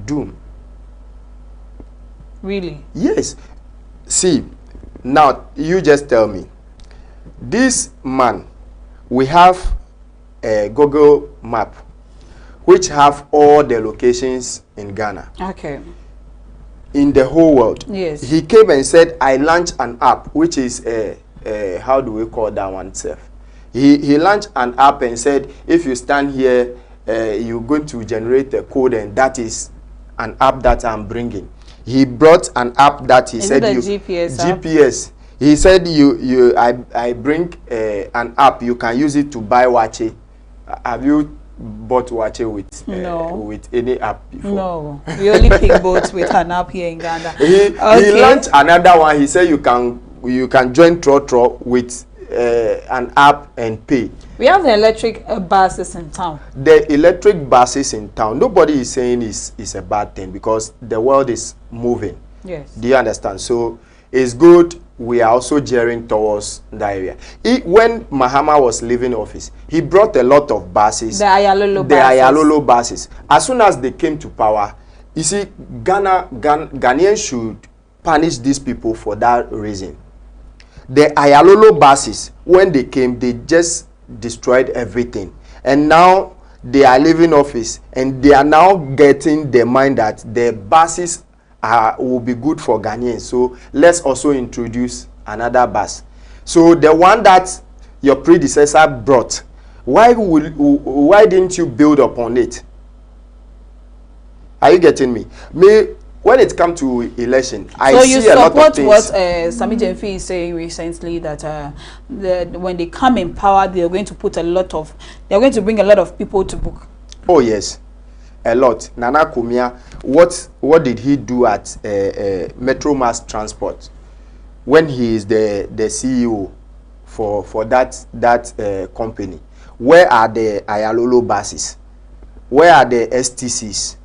doomed. Really? Yes. See, now you just tell me. This man, we have a Google map which have all the locations in Ghana. Okay. In the whole world. Yes. He came and said, I launched an app, which is how do we call that one self? He launched an app and said, if you stand here, you're going to generate a code, and that is an app that I'm bringing. He brought an app that he said GPS. GPS. He said I bring an app, you can use it to buy wache. Have you bought wache with any app before? No, we only pick boats with an app here in Ghana. He launched another one. He said you can join Trotro with an app and pay. We have the electric buses in town. The electric buses in town, nobody is saying is a bad thing because the world is moving. Yes. Do you understand? So it's good. We are also gearing towards that area. When Mahama was leaving office, he brought a lot of buses. The Ayalolo buses. As soon as they came to power, you see, Ghanaians should punish these people for that reason. The Ayalolo buses, when they came, they just destroyed everything. And now they are leaving office, and they are now getting the mind that the buses will be good for Ghanaians. So let's also introduce another bus. So the one that your predecessor brought, why didn't you build upon it? Are you getting me? When it comes to election, I see a lot of things. So you support what Sami Jenfi is saying recently, that when they come in power, they're going to bring a lot of people to book. Oh yes, a lot. Nana Kumia, what did he do at Metro Mass Transport when he is the CEO for that company? Where are the Ayalolo buses? Where are the STCs?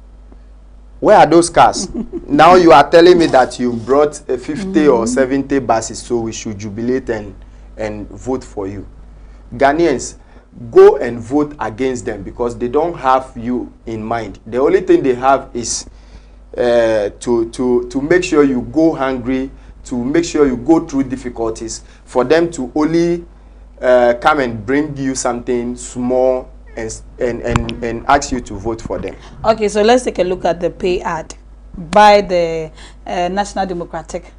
Where are those cars? Now you are telling me that you brought 50 or 70 buses, so we should jubilate and vote for you. Ghanaians, go and vote against them because they don't have you in mind. The only thing they have is to make sure you go hungry, to make sure you go through difficulties, for them to only come and bring you something small and ask you to vote for them. Okay, so let's take a look at the pay ad by the National Democratic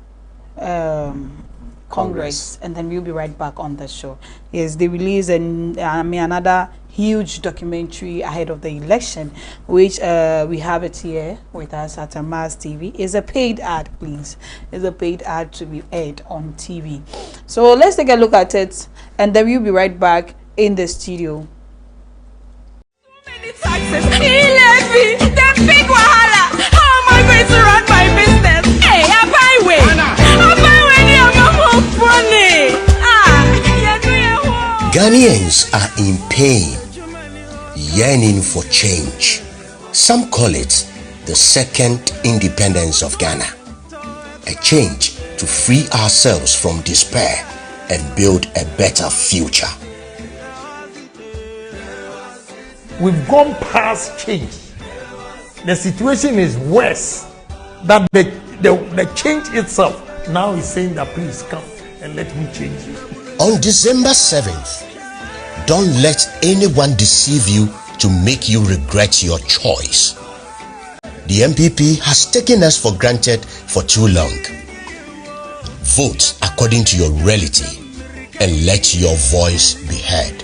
Congress, and then we'll be right back on the show. Yes, they released another huge documentary ahead of the election, which we have it here with us at Maz TV. It's a paid ad, please. It's a paid ad to be aired on TV. So let's take a look at it, and then we'll be right back in the studio. Taxes, the big wahala. How am I going to run my business? Hey, I buy way. Ghanaians are in pain, yearning for change. Some call it the second independence of Ghana. A change to free ourselves from despair and build a better future. We've gone past change. The situation is worse. That the change itself now is saying that please come and let me change you. On December 7th, don't let anyone deceive you to make you regret your choice. The MPP has taken us for granted for too long. Vote according to your reality and let your voice be heard.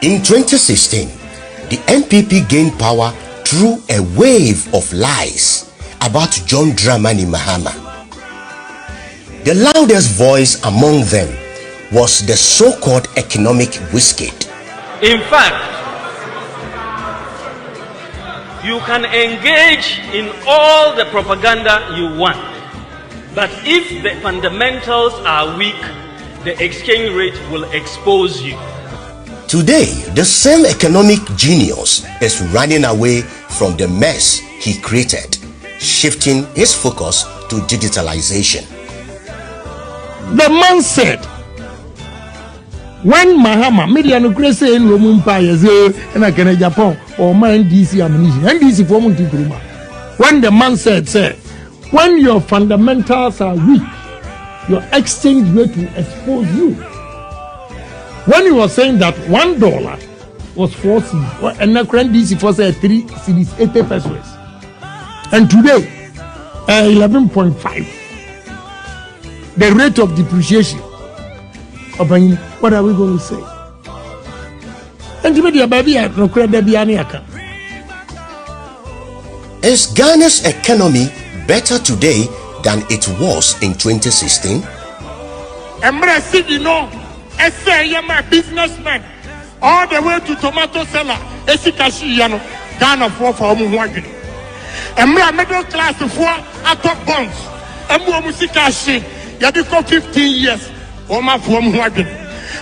In 2016, the MPP gained power through a wave of lies about John Dramani Mahama. The loudest voice among them was the so-called economic wizkid. In fact, you can engage in all the propaganda you want, but if the fundamentals are weak, the exchange rate will expose you. Today, the same economic genius is running away from the mess he created, shifting his focus to digitalization. The man said, when Mahama media no grace in Romumpa and I can Japan or man DC ammunition and DC for Montigruma. When the man said, when your fundamentals are weak, your exchange rate will expose you. When he was saying that $1 was 4 cedis, and the current DC for 3 cedis, 80 pesos, and today 11.5. The rate of depreciation. What are we going to say? enti me dia baby a no kura da bia ne aka. Is Ghana's economy better today than it was in 2016? Emre Sidi no, ese yama businessman all the way to tomato seller. Esi kashi yano Ghana for omu ho adwene. Emre middle class for atop bonds. Emu omu sikashi yadi ko 15 years. Oma for omu ho adwene.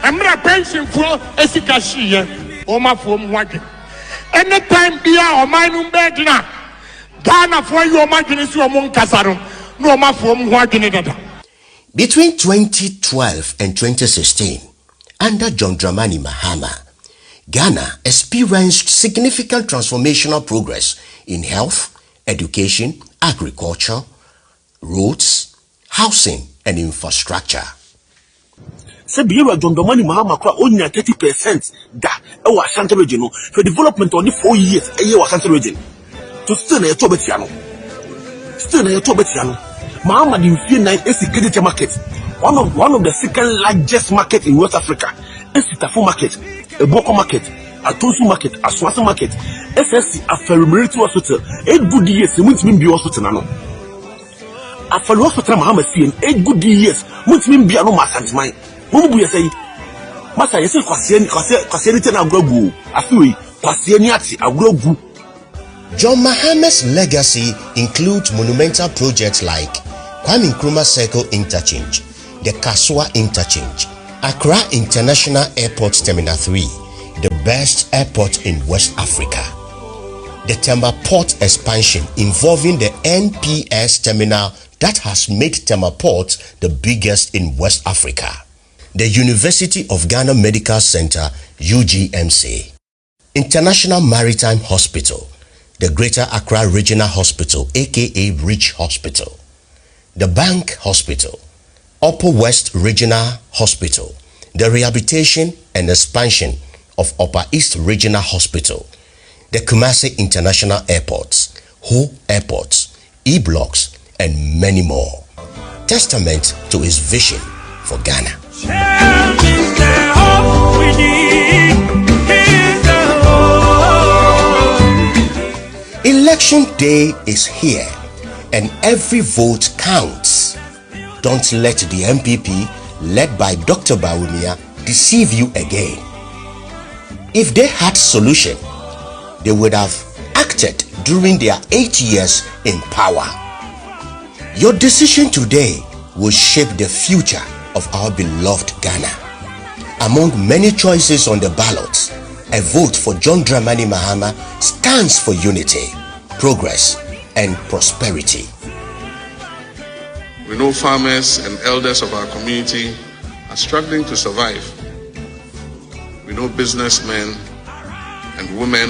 Emre pension for esi kashi ye. Oma for omu ho adwene. Anytime bia o manu bedna Ghana for you o madwene si omu nkasaro. No oma for omu ho adwene dada. Between 2012 and 2016, under John Dramani Mahama, Ghana experienced significant transformational progress in health, education, agriculture, roads, housing, and infrastructure. Se biyewa John Dramani Mahama kwa onya 30% da ewa Ashanti region for development only 4 years eye wa Ashanti region. To still na yeto betiano. Still na yeto betiano. Mahama di mfie 9 Esi market. One of the second largest market in West Africa. Esitafo market, Eboko market, Atosu market, Aswaso market, SSC Aferimiriti hospital. 8 good years muntimi bi hospital na no. Aferi hospital Mahama see 8 good years muntimi bi ano masantimai. Mo bu yesai. Masa yesi kwase ni tena agrogu. Afiwe kwase ni ati agrogu. John Mahama's legacy includes monumental projects like Kwame Nkrumah Circle Interchange, the Kasua Interchange, Accra International Airport Terminal 3, the best airport in West Africa. The Temba Port expansion involving the NPS terminal that has made Temba Port the biggest in West Africa. The University of Ghana Medical Center, UGMC. International Maritime Hospital, the Greater Accra Regional Hospital, aka Rich Hospital. The Bank Hospital, Upper West Regional Hospital, the rehabilitation and expansion of Upper East Regional Hospital, the Kumasi International Airports, Ho Airports, E-Blocks, and many more. Testament to his vision for Ghana. Election day is here, and every vote counts. Don't let the MPP, led by Dr. Bawumia, deceive you again. If they had solution, they would have acted during their 8 years in power. Your decision today will shape the future of our beloved Ghana. Among many choices on the ballot, a vote for John Dramani Mahama stands for unity, progress, and prosperity. We know farmers and elders of our community are struggling to survive. We know businessmen and women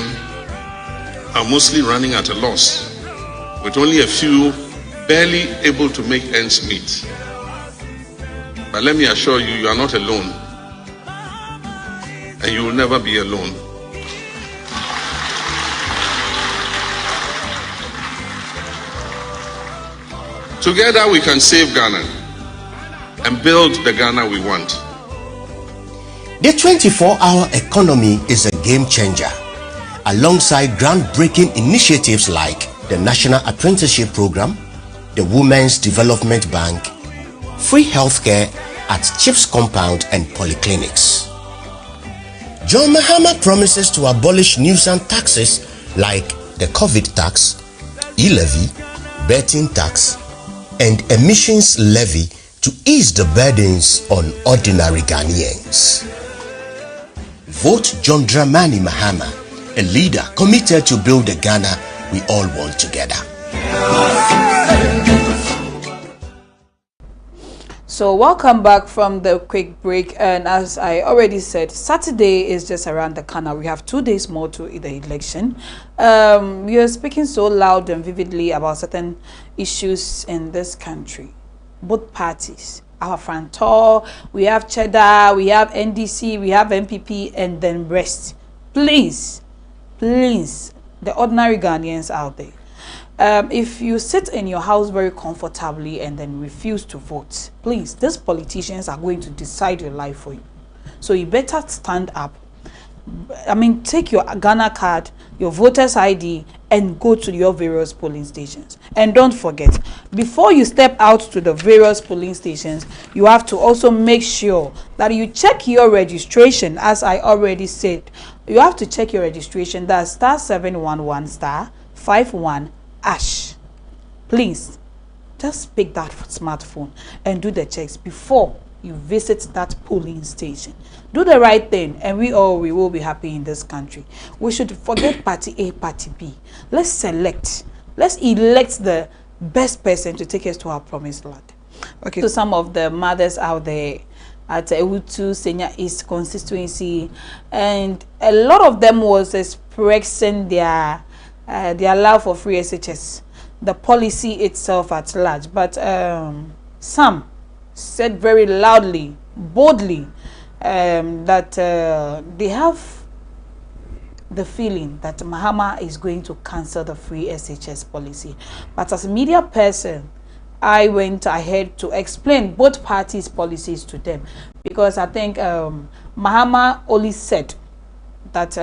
are mostly running at a loss, with only a few barely able to make ends meet. But let me assure you, you are not alone, and you will never be alone. Together we can save Ghana and build the Ghana we want. The 24-hour economy is a game changer. Alongside groundbreaking initiatives like the National Apprenticeship Program, the Women's Development Bank, free healthcare at Chiefs Compound and polyclinics. John Mahama promises to abolish nuisance taxes like the COVID tax, e-levy, betting tax, and emissions levy to ease the burdens on ordinary Ghanaians. Vote John Dramani Mahama, a leader committed to build the Ghana we all want together. So welcome back from the quick break, and as I already said, Saturday is just around the corner. We have 2 days more to the election. We are speaking so loud and vividly about certain issues in this country. Both parties, our frontal, we have Cheddar, we have NDC, we have MPP, and then rest. Please, the ordinary Ghanaians out there, if you sit in your house very comfortably and then refuse to vote, please, these politicians are going to decide your life for you. So you better stand up, I mean, take your Ghana card, your voter's ID, and go to your various polling stations. And don't forget, before you step out to the various polling stations, you have to also make sure that you check your registration. As I already said, you have to check your registration. That's *711 *51#. Please, just pick that smartphone and do the checks before you visit that polling station. Do the right thing, and we will be happy in this country. We should forget party A, party B. Let's elect the best person to take us to our promised land. Okay, so some of the mothers out there at Ewutu Senior East constituency, and a lot of them was expressing their love for free SHS, the policy itself at large. But some said very loudly, boldly, that they have the feeling that Mahama is going to cancel the free SHS policy. But as a media person, I went ahead to explain both parties' policies to them, because I think Mahama only said that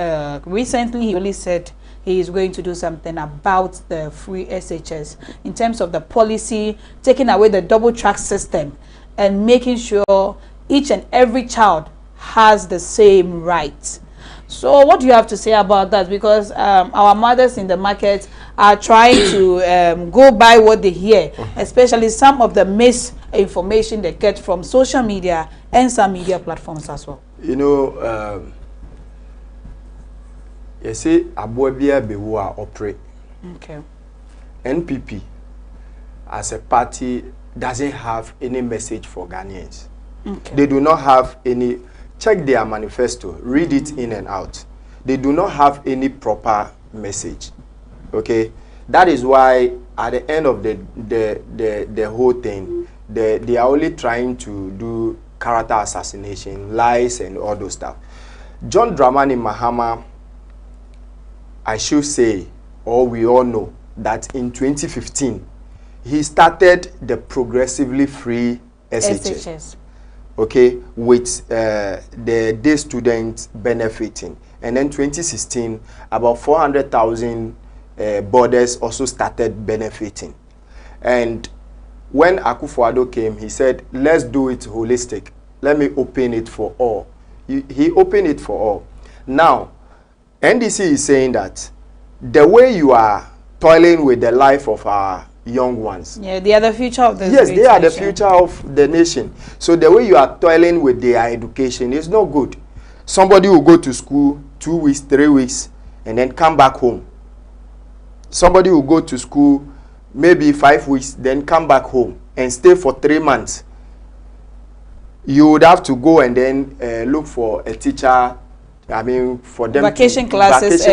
recently he only said he is going to do something about the free SHS in terms of the policy, taking away the double track system and making sure each and every child has the same rights. So what do you have to say about that? Because our mothers in the market are trying to go by what they hear, especially some of the misinformation they get from social media and some media platforms as well. You know, you see, Abuabia Bewa operate. Okay. NPP as a party doesn't have any message for Ghanaians. Okay. They do not have any. Check their manifesto, read it in and out. They do not have any proper message. Okay, that is why at the end of the whole thing, they are only trying to do character assassination, lies, and all those stuff. John Dramani Mahama, I should say, or we all know, that in 2015 he started the progressively free SHS. Okay, with the day students benefiting. And then 2016, about 400,000 boarders also started benefiting. And when Akufo-Addo came, he said, let's do it holistic. Let me open it for all. He opened it for all. Now, NDC is saying that the way you are toiling with the life of our young ones. Yeah, they are the future of the Yes, they are the future of the nation. So the way you are toiling with their education is not good. Somebody will go to school 2 weeks, 3 weeks, and then come back home. Somebody will go to school maybe 5 weeks, then come back home and stay for 3 months. You would have to go and then look for a teacher. I mean, for them vacation classes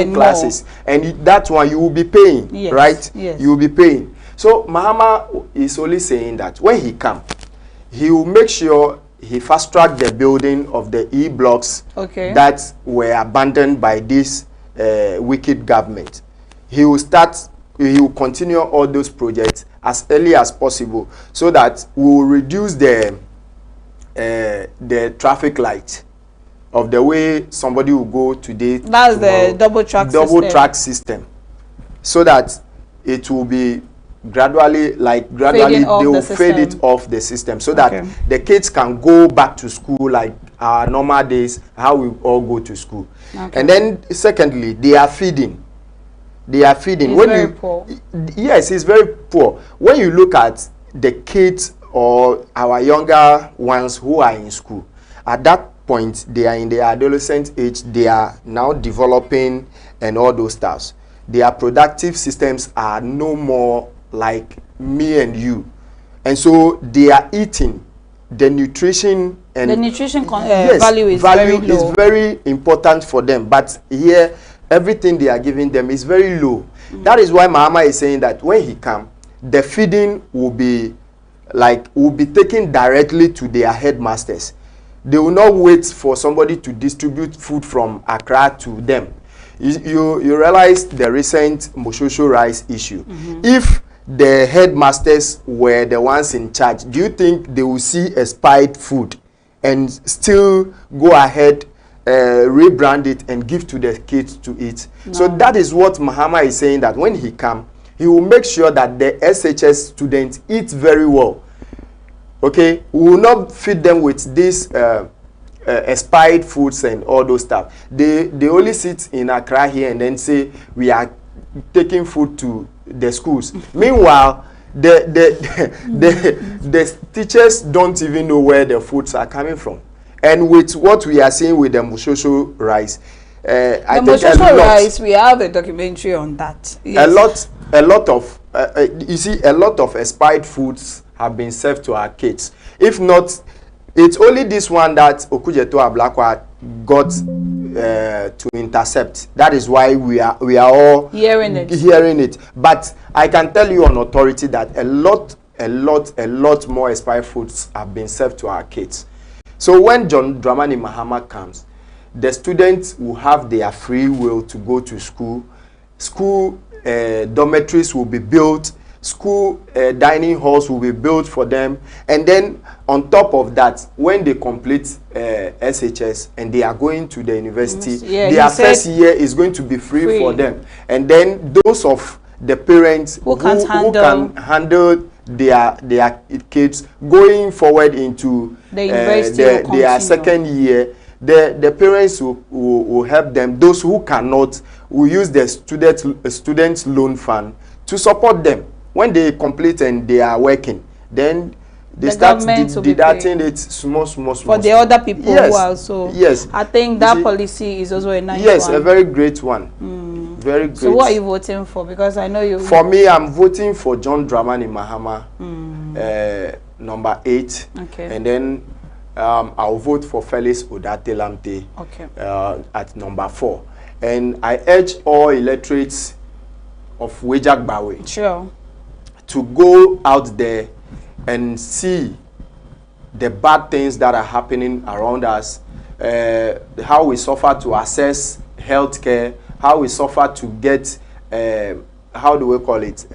and that one you will be paying, yes, right? Yes. You will be paying. So Mahama is only saying that when he comes, he will make sure he fast track the building of the E-blocks that were abandoned by this wicked government. He will continue all those projects as early as possible so that we will reduce the traffic light of the way somebody will go today. That's the double track system. So that it will be gradually they will fade it off the system so that the kids can go back to school like our normal days, how we all go to school. And then secondly, they are feeding. It's very poor. Yes, it's very poor. When you look at the kids or our younger ones who are in school, at that point they are in their adolescent age, they are now developing and all those stuff. Their productive systems are no more like me and you, and so they are eating the nutrition, and the nutrition value is very low. Is very important for them, but here everything they are giving them is very low. That is why Mahama is saying that when he comes, the feeding will be taken directly to their headmasters. They will not wait for somebody to distribute food from Accra to them. You realize the recent Moshosho rice issue. If the headmasters were the ones in charge, do you think they will see expired food and still go ahead rebrand it and give to the kids to eat. No. So that is what Mahama is saying, that when he come, he will make sure that the SHS students eat very well. Okay, we will not feed them with this expired foods and all those stuff. They only sit in Accra here and then say we are taking food to the schools. Meanwhile, the teachers don't even know where the foods are coming from. And with what we are seeing with the Moshosho rice, I think Moshosho rice, we have a documentary on that. Yes. A lot of you see, a lot of expired foods have been served to our kids. If not, it's only this one that Okujeto Ablakwa got to intercept. That is why we are all hearing it. But I can tell you on authority that a lot more expired foods have been served to our kids. So when John Dramani Mahama comes, the students will have their free will to go to school. School dormitories will be built. School dining halls will be built for them. And then on top of that, when they complete SHS and they are going to the university, their first year is going to be free for them. And then those of the parents who can handle their kids going forward into the university their second year, the parents will help them. Those who cannot will use the student loan fund to support them. When they complete and they are working, then they start deducting it small. For the other people who are also. Yes. I think that policy is also a nice one. Yes, a very great one. Very great. So what are you voting for? Because I know you... For me, I'm voting for John Dramani Mahama, number 8. Okay. And then I'll vote for Felix Odate Lamte at number 4. And I urge all electorates of Wejak-Bawe to go out there and see the bad things that are happening around us, how we suffer to access healthcare, how we suffer to get, how do we call it,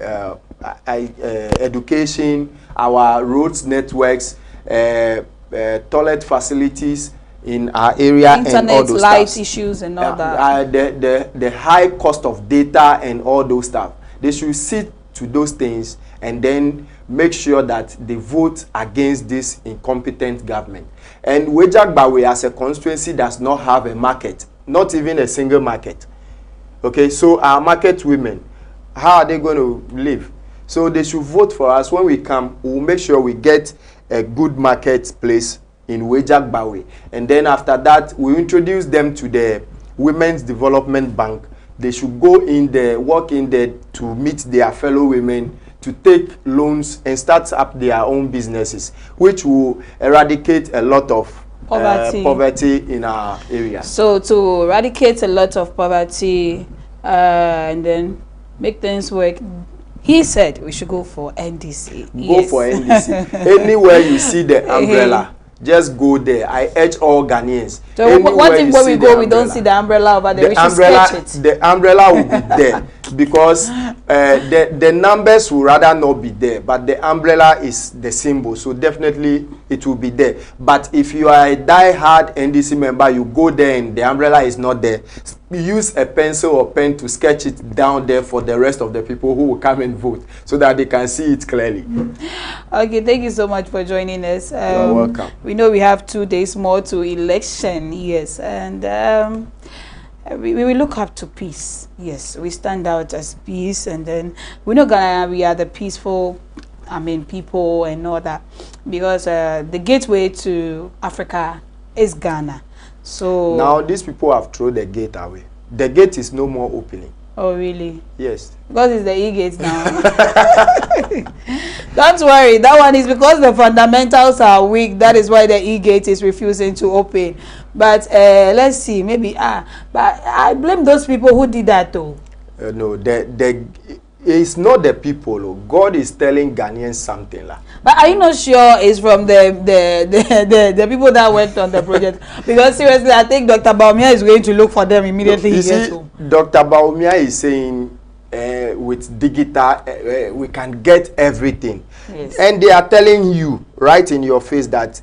education, our roads networks, toilet facilities in our area, internet, and all those light stuff. issues and all that. The high cost of data and all those stuff. They should see to those things and then make sure that they vote against this incompetent government. And Wejak-Bawe as a constituency does not have a market, not even a single market. Okay, so our market women, how are they going to live? So they should vote for us. When we come, we'll make sure we get a good marketplace in Wejak-Bawe. And then after that, we introduce them to the Women's Development Bank. They should go in there, work in there to meet their fellow women, to take loans and start up their own businesses, which will eradicate a lot of poverty in our area. So to eradicate a lot of poverty and then make things work, he said we should go for NDC. Go for NDC. Anywhere you see the umbrella, just go there. I urge all Ghanaians. So what if when we go, we don't see the umbrella over there? We should sketch it. The umbrella will be there because the numbers will rather not be there, but the umbrella is the symbol, so definitely it will be there. But if you are a die-hard NDC member, you go there and the umbrella is not there, use a pencil or pen to sketch it down there for the rest of the people who will come and vote so that they can see it clearly. Okay, thank you so much for joining us. You're welcome. We know we have 2 days more to election, yes, and we will look up to peace. Yes, we stand out as peace, and then we know Ghana, we are the peaceful, people and all that, because the gateway to Africa is Ghana. So now these people have thrown the gate away. The gate is no more opening. Oh, really? Yes. Because it's the e-gate now. Don't worry, that one is because the fundamentals are weak. That is why the e-gate is refusing to open. But let's see, maybe but I blame those people who did that though. No, it's not the people. God is telling Ghanaians something like. But are you not sure it's from the people that went on the project? Because seriously, I think Dr. Bawumia is going to look for them immediately he gets home. Dr. Bawumia is saying with digital we can get everything. Yes. And they are telling you right in your face that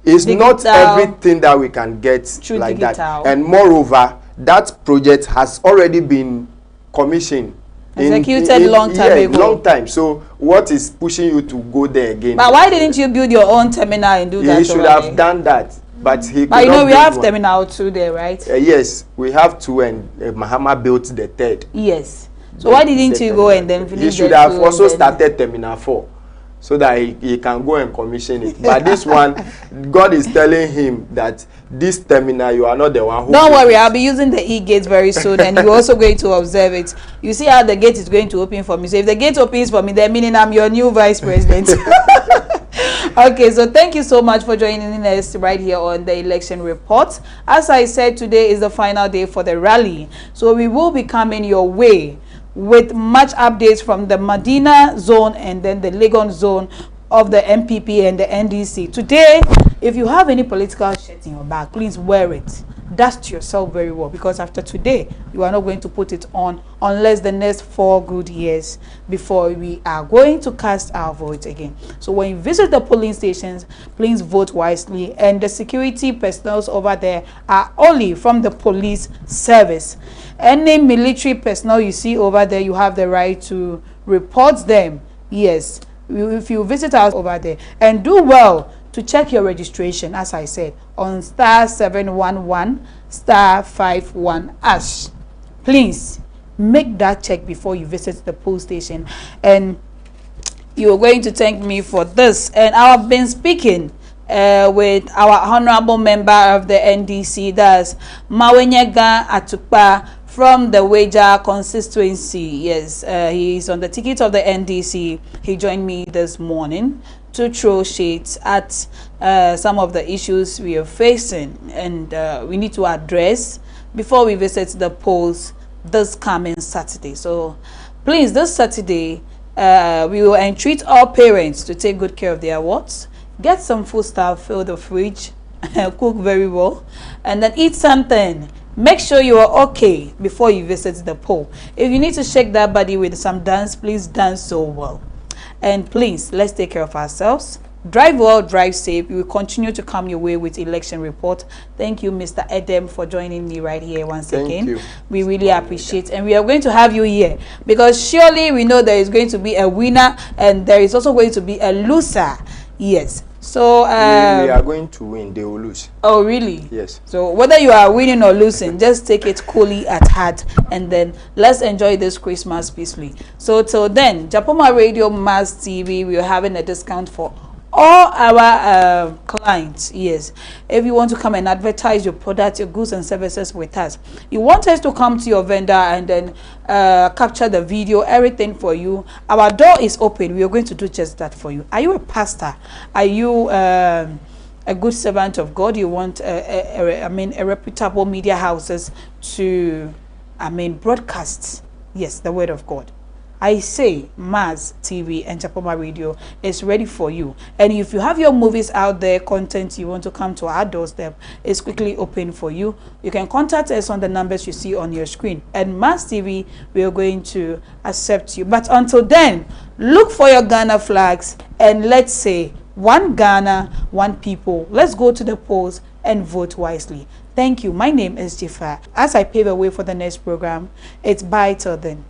It's digital, not everything that we can get like digital. that. And moreover, that project has already been commissioned. Executed long time ago. Long time. So what is pushing you to go there again? But why didn't you build your own terminal and do that? He should have done that. But he. But you know we have terminal 2 there, right? Yes, we have 2, and Mahama built the 3rd. Yes. So why didn't you go and then finish? He should have also started terminal 4. So that he can go and commission it. But this one, God is telling him that this terminal, you are not the one who... Don't worry, I'll be using the e-gate very soon, and you're also going to observe it. You see how the gate is going to open for me. So if the gate opens for me, then meaning I'm your new vice president. Okay, so thank you so much for joining us right here on the election report. As I said, today is the final day for the rally. So we will be coming your way with much updates from the Medina zone and then the Legon zone of the MPP and the NDC. Today, if you have any political shirt in your bag, please wear it. Dust yourself very well, because after today, you are not going to put it on unless the next 4 good years before we are going to cast our vote again. So when you visit the polling stations, please vote wisely. And the security personnel over there are only from the police service. Any military personnel you see over there, you have the right to report them. Yes, if you visit us over there, and do well to check your registration, as I said, on *711 *51#. Please make that check before you visit the poll station, and you're going to thank me for this. And I've been speaking with our honorable member of the NDC, that's Mawenyega Atukpa from the Weja constituency. Yes, he is on the ticket of the NDC. He joined me this morning to throw shades at some of the issues we are facing, and we need to address before we visit the polls this coming Saturday. So please, this Saturday, we will entreat all parents to take good care of their wards, get some food stuff, fill the fridge, cook very well, and then eat something. Make sure you are okay before you visit the poll. If you need to shake that body with some dance, please dance so well. And please, let's take care of ourselves. Drive well, drive safe. We will continue to come your way with election report. Thank you, Mr. Edem, for joining me right here once again. You. We really appreciate, and we are going to have you here because surely we know there is going to be a winner and there is also going to be a loser. Yes. So we are going to win. They will lose. Oh, really? Yes. So whether you are winning or losing, just take it coolly at heart, and then let's enjoy this Christmas peacefully. So till then, Japoma Radio Mass TV, we are having a discount for all our clients. Yes, if you want to come and advertise your products, your goods and services with us, you want us to come to your vendor and then capture the video, everything for you, our door is open. We are going to do just that for you. Are you a pastor? Are you a good servant of God? You want a reputable media houses to broadcast, yes, the word of God. I say Mass TV and Japoma Radio is ready for you. And if you have your movies out there, content you want to come to our doorstep, it's quickly open for you. You can contact us on the numbers you see on your screen. And Mass TV, we are going to accept you. But until then, look for your Ghana flags and let's say one Ghana, one people. Let's go to the polls and vote wisely. Thank you. My name is Jifa. As I pave the way for the next program, it's bye till then.